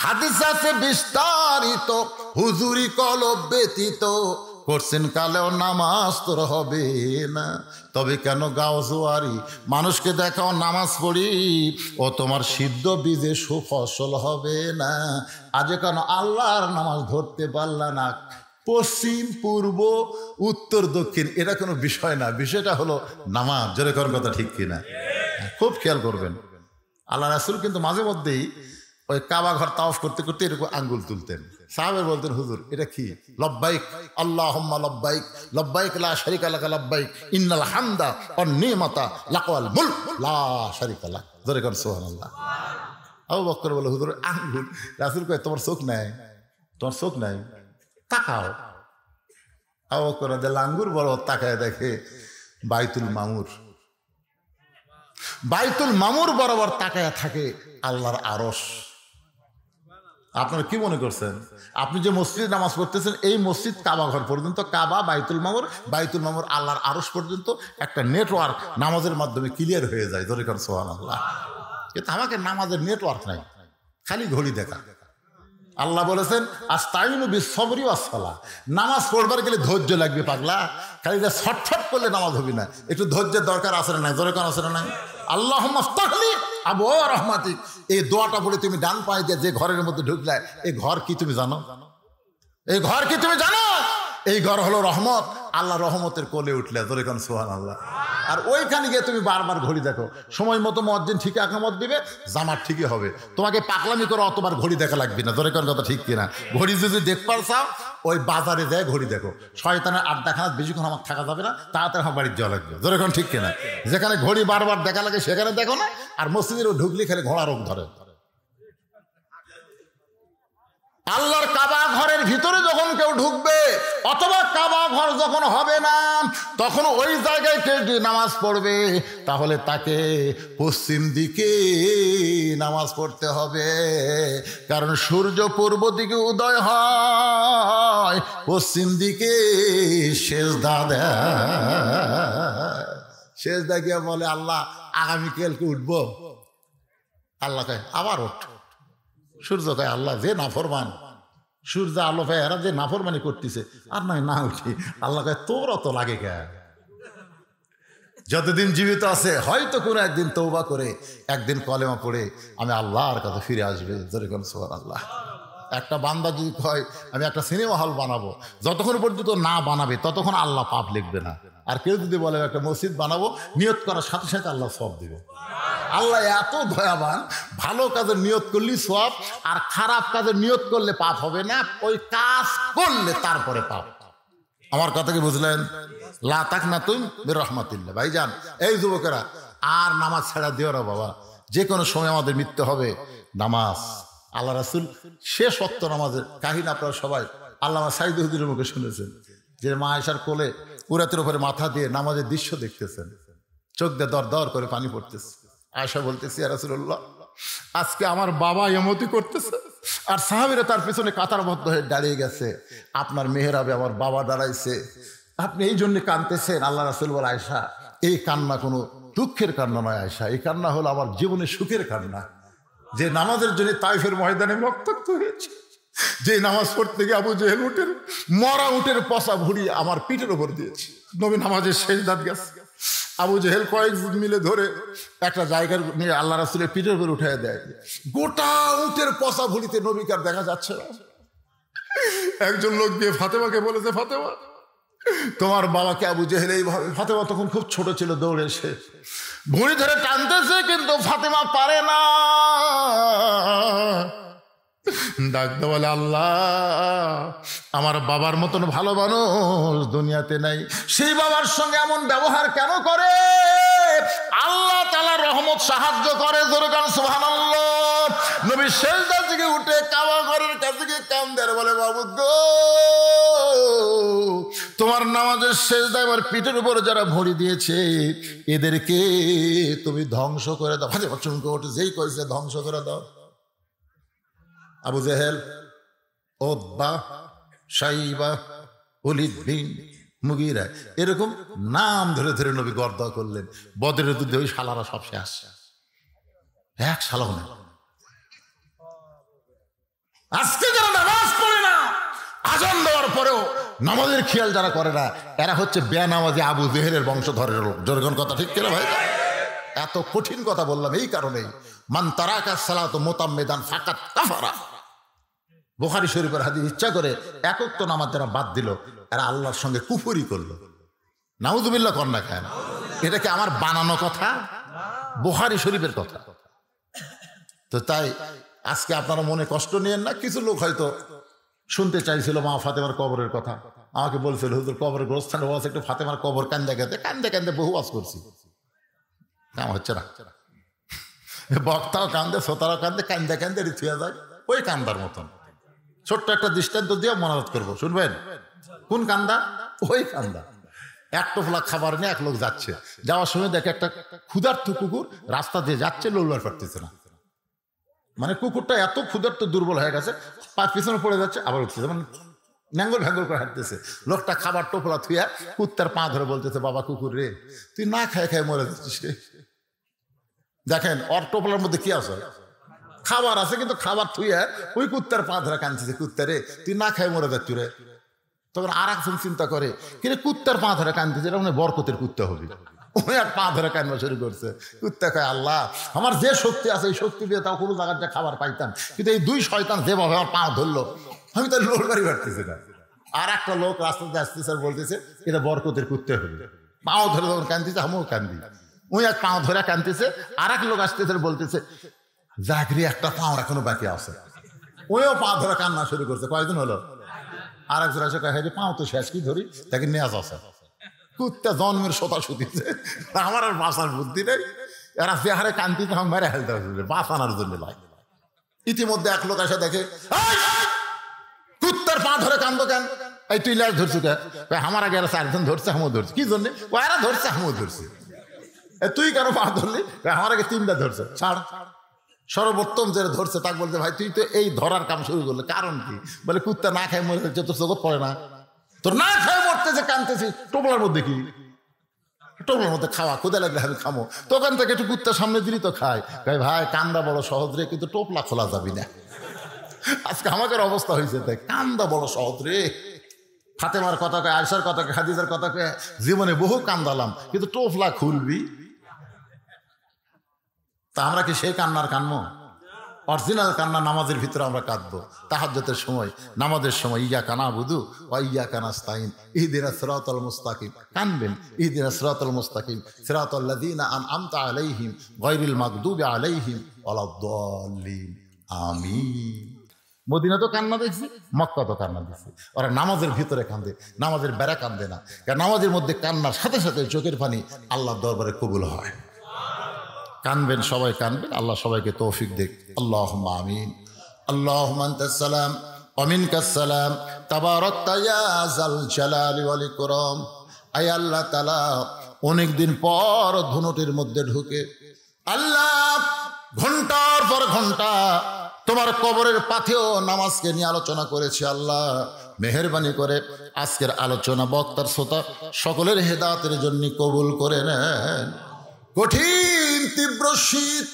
হাদিস আছে বিস্তারিত, হুজুরি কলব ব্যতীত করছেন কালো নামাজ তোর হবে না। তবে কেন গাও জোয়ারি, মানুষকে দেখাও নামাজ পড়ি, ও তোমার সিদ্ধ বীজে সুফসল হবে না। আজ কেন আল্লাহর নামাজ ধরতে পারলা না? পশ্চিম পূর্ব উত্তর দক্ষিণ এটা কোনো বিষয় না, বিষয়টা হলো নামাজ। জোরে করার কথা ঠিক কিনা? খুব খেয়াল করবেন। আল্লাহ রাসূল কিন্তু মাঝে মধ্যেই ওই কাবা ঘর তাওয়াফ করতে করতে এরকম আঙ্গুল তুলতেন। সাহাবে বলতেন হুজুর এটা কি? লব্বাইক আল্লাহুম্মা লব্বাইক, লব্বাইক লা শারীকা লাকা লব্বাইক, ইন্নাল হামদা ওয়ান নি'মাতা লাকাল মুলক লা শারীকা লাক। জোরে কর সুবহানাল্লাহ। আবু বকর বলে হুজুর আঙ্গুল। রাসূল কয় তোমার চোখ নাই, তোমার চোখ নাই, তাকাও। আবু বকর রাদিয়াল্লাহু আঙ্গুর বড় তাকায় দেখে বাইতুল মামুর, বাইতুল মামুর বরাবর তাকায় থাকে আল্লাহর আরশ। আপনারা কি মনে করছেন? আপনি যে মসজিদে নামাজ পড়তেছেন, এই মসজিদ কাবা ঘর পর্যন্ত, কাবা বাইতুল মামুর, বাইতুল মামুর আল্লাহর আরশ পর্যন্ত একটা নেটওয়ার্ক নামাজের মাধ্যমে ক্লিয়ার হয়ে যায়। জোরে কর সুবহানাল্লাহ। কিন্তু আমাকে নামাজের নেটওয়ার্ক নাই, খালি ঘড়ি দেখা। আল্লাহ বলেছেন আস্তাইনু বিস-সবরি ওয়াস-সালাহ, নামাজ পড়বার গেলে ধৈর্য লাগবে পাগলা, খালি যা ছটফট করলে নামাজ হবে না, একটু ধৈর্যের দরকার আছে না নাই? জোরে কোন আছে না নাই? আল্লাহুম্মা ফতাহলি আবওয়া রাহমাতিক, এই দোয়াটা বলে তুমি ডান পায়ে দিয়ে যে ঘরের মধ্যে ঢুকলে, এই ঘর কি তুমি জানো? এই ঘর কি তুমি জানো? এই ঘর হলো রহমত, আল্লাহ রহমতের কোলে উঠলে। জোরে কোন সুবহানাল্লাহ। আর ওইখানে গিয়ে তুমি বারবার ঘড়ি দেখো, সময় মতো মুয়াজ্জিন ঠিক আকামত দিবে, জামাত ঠিকই হবে। তোমাকে পাগলামি করে অতবার ঘড়ি দেখা লাগবে না। জোরে কোন কথা ঠিক কিনা? ঘড়ি যদি দেখবার চাও, ওই বাজারে যায় ঘড়ি দেখো। শয়তানের আড্ডাখানা বেশিক্ষণ আমার থাকা যাবে না, তাড়াতাড়ি আমার বাড়ির যাওয়া লাগবে। জোরে কোন ঠিক কিনা? যেখানে ঘড়ি বারবার দেখা লাগে সেখানে দেখো না, আর মসজিদের ঢুকলে খালি ঘোড়া রোগ ধরে। আল্লাহর কাবা ঘরের ভিতরে যখন কেউ ঢুকবে অথবা কাবা ঘর যখন হবে না তখন ওই জায়গায় কেউ যদি নামাজ পড়বে তাহলে তাকে পশ্চিম দিকে নামাজ পড়তে হবে, কারণ সূর্য পূর্ব দিকে উদয় হয়, পশ্চিম দিকে সেজদা দেয়। সেজদা গিয়ে বলে আল্লাহ আগামীকালকে উঠবো, আল্লাহ কয় আবার ওঠ। সূর্য কয় আল্লাহ যে নাফরমান, সূর্য আলো পায় এরা যে নাফরমানি করতেছে আর নয় না উঠি। আল্লাহ কয় তোর অত লাগে কে? যতদিন জীবিত আছে হয়তো কোনো একদিন তওবা করে একদিন কলেমা পড়ে আমি আল্লাহর কাছে ফিরে আসবে। জোরে কোন সুবহানাল্লাহ। একটা বান্দা যদি কয় আমি একটা সিনেমা হল বানাবো, যতক্ষণ পর্যন্ত না বানাবে ততক্ষণ আল্লাহ পাপ লিখবে না। আর কেউ যদি বলে একটা মসজিদ বানাবো, নিয়ত করার সাথে সাথে আল্লাহ সওয়াব দিবে। আল্লাহ এত দয়াবান, ভালো কাজের নিয়ত করলে সওয়াব, আর খারাপ কাজের নিয়ত করলে পাপ হবে না, ওই কাজ করলে তারপরে পাপ। আমার কথা কি বুঝলেন? লা তাকনাতুন মির রাহমাতিল্লাহ। ভাইজান, এই যুবকেরা আর নামাজ ছাড়া দিও না বাবা, যে কোনো সময় আমাদের মৃত্যু হবে। নামাজ, আল্লাহ রাসূল শেষ ওয়াক্ত নামাজের কাহিনী আপনারা সবাই আল্লামা সাঈদ হুজুরের মুখে শুনেছেন, যে মা আয়েশার কোলে উরাতের উপরে মাথা দিয়ে নামাজের দৃশ্য দেখতেছেন, চোখ দিয়ে দর দর করে পানি পড়তেছে। আয়েশা বলতেছে ইয়া রাসূলুল্লাহ, আজকে আমার বাবা এমতি করতেছে আর সাহাবীরা তার পিছনে কাতারবদ্ধ হয়ে দাঁড়িয়ে গেছে, আপনার মেহরাবে আমার বাবা দাঁড়াইছে, আপনি এই জন্য কাঁদতেছেন। আল্লাহ রাসূল বলে আয়েশা, এই কান্না কোনো দুঃখের কান্না নয় আয়েশা, এই কান্না হলো আমার জীবনের সুখের কান্না। যে নামাজের জন্য তাইফের ময়দানে রক্তাক্ত হয়েছে, যে নামাজ পড়তে গিয়ে আবু জেহেল উটের মরা উটের পচা ভুড়ি আমার পিঠের উপর দিয়েছে, নবী নামাজের শেষ দাঁত গেছে, আবু জেহেল কয়েকজন মিলে ধরে একটা জায়গার নিয়ে আল্লাহ রাসূলের পিঠের উপর উঠে দেয়, গোটা উটের পচা ভুড়িতে নবীকে আর দেখা যাচ্ছে না। একজন লোক গিয়ে ফাতেমাকে বলেছে, ফাতেমা তোমার বাবাকে আবু জেহেল এইভাবে, ফাতেমা তখন খুব ছোট ছিল, দৌড়ে এসে ভুঁড়ি ধরে টানতেছে, কিন্তু ফাতেমা পারে না। ডাকতে বলে আল্লাহ, আমার বাবার মতন ভালো মানুষ দুনিয়াতে নাই, সেই বাবার সঙ্গে এমন ব্যবহার কেন করে? আল্লাহ তাআলা রহমত সাহায্য করে। জোরে গান সুবহানাল্লাহ। নবী সেজদা থেকে উঠে কাবা ঘরের কাছে গিয়ে কাঁদে আর বলে, বাবু গো, তোমার নামাজের সেজদায় আমার পিঠের উপরে যারা ভরি দিয়েছে এদেরকে তুমি ধ্বংস করে দাও। ফাতেমা চমকে ওঠে, যেই কইছে ধ্বংস করে দাও। আবু জেহেল, উতবা, শাইবা, ওলীদ বিন মুগীরা, এরকম নাম ধরে ধরে নবী গর্দা করলেন। বদরের যুদ্ধে ওই শালারা সব শেষ, এক শালাও না। আজকে যারা নামাজ পড়ে না, আজান দেওয়ার পরেও নামাজের খেয়াল যারা করে না, এরা হচ্ছে বেনামাজি আবু জেহেলের বংশধরের লোক। জোরগণ কথা ঠিক কিনা ভাই? এত কঠিন কথা বললাম এই কারণেই, মান তারাকা সালাত মুতাম্মিদান ফাকাত কাফারা। বুখারী শরীফের হাদিস, ইচ্ছা করে একক তো নামাজ যারা বাদ দিল, এরা আল্লাহর সঙ্গে কুফরি করলো। নাউযুবিল্লাহ কর না কেন? এটা কি আমার বানানো কথা? বুখারী শরীফের কথা। তো তাই আজকে আপনারা মনে কষ্ট নিয়েন না। কিছু লোক হয়তো শুনতে চাইছিল মা ফাতেমার কবরের কথা, আমাকে বলছিল হুজুর কবরের গোরস্থানে ওয়াজ, একটু ফাতেমার কবর কান্দে কাঁদে কান্দে কান্দে বহু ওয়াজ করছি, কাম হচ্ছে না। বক্তাও কান্দে, শ্রোতারাও কান্দে, কান্দে কান্দে থুয়া যায় ওই কান্দার মতন। ছোট্ট একটা দৃষ্টান্ত দিয়ে মনোরোধ করবো, শুনবেন? কোন কান্দা? ওই কান্দা। এক টোপলা খাবার নিয়ে এক লোক যাচ্ছে, যাওয়ার সময় দেখে একটা ক্ষুধার্ত কুকুর রাস্তা দিয়ে যাচ্ছে, লড়বার পারতেছে না। মানে কুকুরটা এত ক্ষুধার্ত দুর্বল হয়ে গেছে, পা পিছনে পড়ে যাচ্ছে, আবার উঠতেছে, মানে ন্যাঙ্গল ভ্যাঙ্গল করে হাঁটতেছে। লোকটা খাবার টোপলা থুয়া কুত্তার পা ধরে বলতেছে, বাবা কুকুর রে, তুই না খায় খায় মরে যাচ্ছিস রে। দেখেন ওর টোপলার মধ্যে কি আছে? খাবার আছে, কিন্তু খাবার থুয়া ওই কুত্তার পা ধরে কাঁদছে, কুত্তা রে তুই না খায় মরে যাচ্ছ রে। তখন আর একজন চিন্তা করে, কিন্তু কুত্তার পা ধরে কাঁদতেছে, এটা মানে বরকতের কুত্তা হবে। ওই আর পা ধরে কান্না শুরু করছে। কুত্তা কয়, আল্লাহ আমার যে শক্তি আছে এই শক্তি দিয়ে তাও কোনো জায়গার খাবার পাইতাম, কিন্তু এই দুই শয়তান যেভাবে আমার পা ধরলো আমি তার লোর বাড়ি পারতেছি না। আর একটা লোক রাস্তাতে আসতেছে আর বলতেছে এটা বরকতের কুত্তা হবে। পাও ধরে যখন কাঁদতেছে আমিও কান্দি, ওই এক পা ধরে কাঁদতেছে। আর এক লোক আসতেছে বলতেছে জাগরি একটা পাও এখনো বাকি আছে, ওইও পা ধরে কান্না শুরু করছে। কয়েকদিন হলো আর একজন আসে, কয় হ্যাঁ পাও তো শেষ, কি ধরি তাকে নেওয়া আছে। কুত্তা জন্মের সোতা শুতিছে, আমার আর বাঁচার বুদ্ধি নেই। এরা যে হারে কান্দিতে মেরে হেলতে হবে বাঁচানোর জন্য। ইতিমধ্যে এক লোক এসে দেখে ধরে কান্দো কেন? এই তুই লাশ ধরছু কে? আমার আগে চারজন ধরছে, আমিও ধরছি। কি জন্যে? ওরা ধরছে, আমিও ধরছি। তুই কেন পা ধরলি? আমার আগে 3টা ধরছে। ছাড়। সর্বোত্তম যে ধরছে তাকে বলতে, ভাই তুই তো এই ধরার কাম শুরু করলে, কারণ কি? বলে কুত্তা না খায় মরে যাচ্ছে, তোর চোখত পড়ে না? তোর না খায় মরতেছে, কানতেছি, টোপলার মধ্যে কি? টোপলার মধ্যে খাওয়া, কোদা লাগলে আমি খামো। দোকান থেকে একটু কুত্তা সামনে দিলি তো খায়। ভাই কান্দা বড় সহজ রে, কিন্তু টোপলা খোলা যাবি না। আজকে আমাদের অবস্থা হয়েছে তাই, কান্দা বড় সহজ রে। ফাতেমার কথা কয়, আয়েশার কথা কয়, হাদিজার কথা কয়, জীবনে বহু কান্দালাম, কিন্তু টোপলা খুলবি? তা আমরা কি সেই কান্নার কানবো? অরিজিনাল কান্না নামাজের ভিতরে আমরা কাঁদবো। তাহাজ্জুদের সময়, নামাজের সময়, ইয়্যাকা না'বুদু ওয়া ইয়্যাকা নাস্তাঈন ইহদিনাস সিরাতাল মুস্তাকিম, কানবেন। ইহদিনাস সিরাতাল মুস্তাকিম সিরাতাল লাযীনা আন'আমতা আলাইহিম গায়রিল মাগদুবি আলাইহিম ওয়ালাদ-দাল্লিন, আমিন। মদিনা তো কান্না দেখছি, মক্কা তো কান্না দেখছি। ওরা নামাজের ভিতরে কান্দে, নামাজের বেড়া কান্দে না। কারণ নামাজের মধ্যে কান্নার সাথে সাথে চোখের পানি আল্লাহর দরবারে কবুল হয়। কানবেন, সবাই কানবেন। আল্লাহ সবাইকে তৌফিক দেখ। আল্লাহুম্মা আমিন। আল্লাহুম্মা আনতাস সালাম ওয়া মিনকাস সালাম তাবারাকতা ইয়া যাল জালালি ওয়াল ইকরাম। আয় আল্লাহ তাআলা, অনেক দিন পর ধুনুটির মধ্যে ঢুকে আল্লাহ ঘন্টার পর ঘন্টা তোমার কবরের পাথেও নামাজকে নিয়ে আলোচনা করেছে। আল্লাহ মেহেরবানি করে আজকের আলোচনা বক্তার শ্রোতা সকলের হেদায়েতের জন্য কবুল করে নেন। কঠিন তীব্র শীত,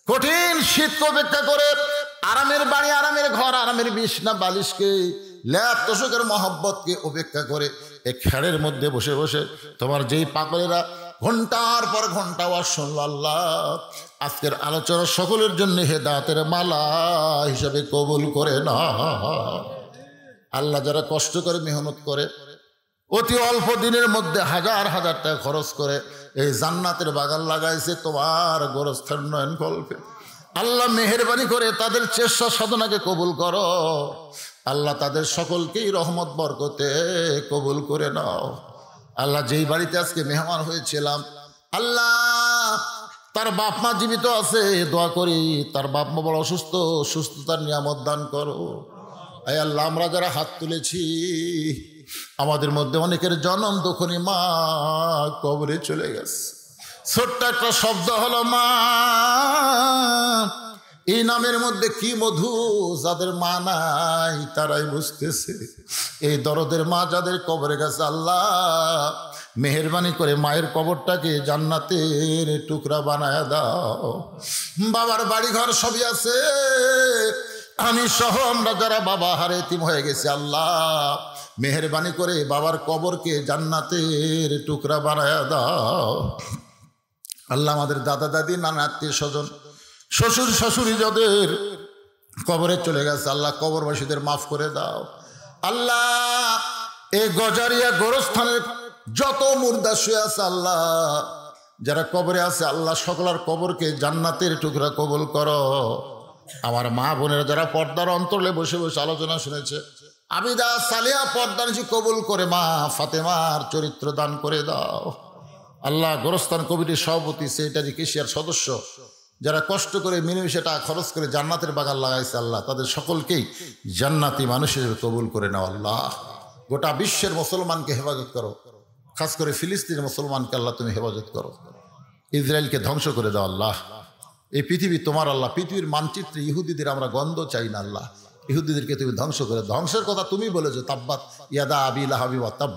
কঠিন শীতকে উপেক্ষা করে আরামের বাড়ি, আরামের ঘর, আরামের বিছনা বালিশকে, ল্যাপ তোষকের মহব্বতকে উপেক্ষা করে এই খেড়ের মধ্যে বসে বসে তোমার যেই পাগলেরা ঘন্টার পর ঘন্টা ওয়াজ শুনল, আল্লাহ আজকের আলোচনা সকলের জন্য হেদায়েতের মালা হিসাবে কবুল করে না। আল্লাহ যারা কষ্ট করে মেহনত করে, অতি অল্প দিনের মধ্যে হাজার হাজার টাকা খরচ করে এই জান্নাতের বাগান লাগাইছে তোমার গোরস্থান উন্নয়ন কল্পে, আল্লাহ মেহেরবানি করে তাদের চেষ্টা সাধনাকে কবুল করো। আল্লাহ তাদের সকলকেই রহমত বরকতে কবুল করে নাও। আল্লাহ যেই বাড়িতে আজকে মেহমান হয়েছিলাম, আল্লাহ তার বাপ মা জীবিত আছে, দোয়া করি তার বাপ মা বড় অসুস্থ, সুস্থতার নিয়ামত দান করো। আয় আল্লাহ, আমরা যারা হাত তুলেছি আমাদের মধ্যে অনেকের জনম দুঃখনী মা কবরে চলে গেছে। ছোট্ট একটা শব্দ হলো মা, এই নামের মধ্যে কি মধু, যাদের মা নাই তারাই বুঝতেছে। এই দরদের মা যাদের কবরে গেছে, আল্লাহ মেহেরবানি করে মায়ের কবরটাকে জান্নাতের টুকরা বানায় দাও। বাবার বাড়ি ঘর সবই আছে, আমি সহ আমরা যারা বাবা হারে এতিম হয়ে গেছি, আল্লাহ মেহেরবানি করে বাবার কবরকে জান্নাতের টুকরা বানায় দাও। আল্লাহ আমাদের দাদা দাদি, নানা আত্মীয় স্বজন, শ্বশুর শাশুড়ি যাদের কবরে চলে গেছে, আল্লাহ কবরবাসীদের মাফ করে দাও। আল্লাহ এই গজারিয়া গোরস্থানের যত মুর্দা শুয়ে আছে, আল্লাহ যারা কবরে আছে, আল্লাহ সকলের কবরকে জান্নাতের টুকরা কবুল করো। আমার মা বোনেরা যারা পর্দার অন্তরে বসে বসে আলোচনা শুনেছে, আবিদা সালিয়া পর্দা নিশি কবুল করে মা ফাতেমার চরিত্র দান করে দাও। আল্লাহ গোরস্থান কমিটির সভাপতি, সেক্রেটারি, কেশিয়ার সদস্য যারা কষ্ট করে মিলেমিশে টাকা খরচ করে জান্নাতের বাগান লাগাইছে, আল্লাহ তাদের সকলকেই জান্নাতি মানুষ হিসেবে কবুল করে নাও। আল্লাহ গোটা বিশ্বের মুসলমানকে হেফাজত করো, খাস করে ফিলিস্তিনের মুসলমানকে আল্লাহ তুমি হেফাজত করো। ইসরায়েলকে ধ্বংস করে দাও আল্লাহ। এই পৃথিবী তোমার আল্লাহ, পৃথিবীর মানচিত্রে ইহুদিদের আমরা গন্ধ চাই না আল্লাহ। ইহুদিদেরকে তুমি ধ্বংস করে, ধ্বংসের কথা তুমি বলেছো, তাব্বাত ইয়াদা আবি লাহাবি ওয়া তাব।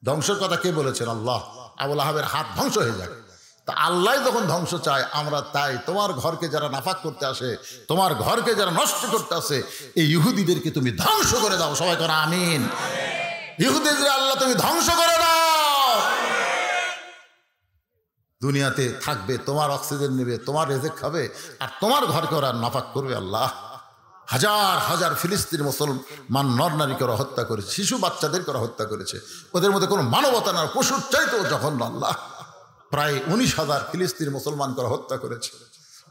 ধ্বংসের কথা কে বলেছেন? আল্লাহ। আবু লাহাবের হাত ধ্বংস হয়ে যায়। তা আল্লাহ যখন ধ্বংস চায়, আমরা তাই তোমার ঘরকে যারা নাফাক করতে আসে, তোমার ঘরকে যারা নষ্ট করতে আসে, এই ইহুদিদেরকে তুমি ধ্বংস করে দাও। সবাই করে আমিন। ইহুদিদের আল্লাহ তুমি ধ্বংস করে দাও। দুনিয়াতে থাকবে, তোমার অক্সিজেন নেবে, তোমার রেজেক খাবে, আর তোমার ঘরকে ওরা নাফাক করবে। আল্লাহ হাজার হাজার ফিলিস্তিন মুসলমান নর নারীকে ওরা হত্যা করেছে, শিশু বাচ্চাদেরকে ওরা হত্যা করেছে। ওদের মধ্যে কোনো মানবতা না, পশুর চাইতেও জঘন্য। আল্লাহ প্রায় 19,000 ফিলিস্তিন মুসলমানকে ওরা হত্যা করেছে।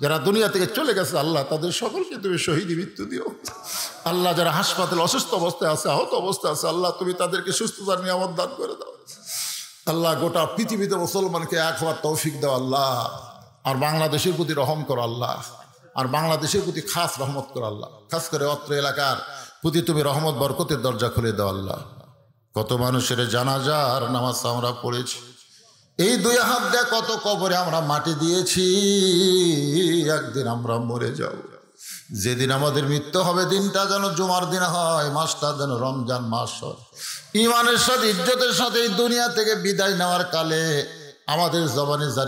যারা দুনিয়া থেকে চলে গেছে, আল্লাহ তাদের সকলকে তুমি শহীদ মৃত্যু দিও। আল্লাহ যারা হাসপাতালে অসুস্থ অবস্থায় আছে, আহত অবস্থায় আছে, আল্লাহ তুমি তাদেরকে সুস্থতার নিয়ামত দান করে দাও। আল্লাহ গোটা পৃথিবীতে মুসলমানকে এক হওয়ার তৌফিক দাও আল্লাহ। আর বাংলাদেশের প্রতি রহম করো আল্লাহ, আর বাংলাদেশের প্রতি খাস রহমত করো আল্লাহ। খাস করে অত্র এলাকার প্রতি তুমি রহমত বরকতের দরজা খুলে দাও আল্লাহ। কত মানুষের জানাজার নামাজ আমরা পড়েছি, এই দুই হাত দিয়ে কত কবরে আমরা মাটি দিয়েছি। একদিন আমরা মরে যাব, যেদিন আমাদের মৃত্যু হবে দিনটা যেন জুমার দিন হয়, মাসটা যেন রমজান মাস হয়। ইমানের সাথে ইজ্জতের সাথে এই দুনিয়া থেকে বিদায় নেওয়ার কালে আমাদের জবানে জারি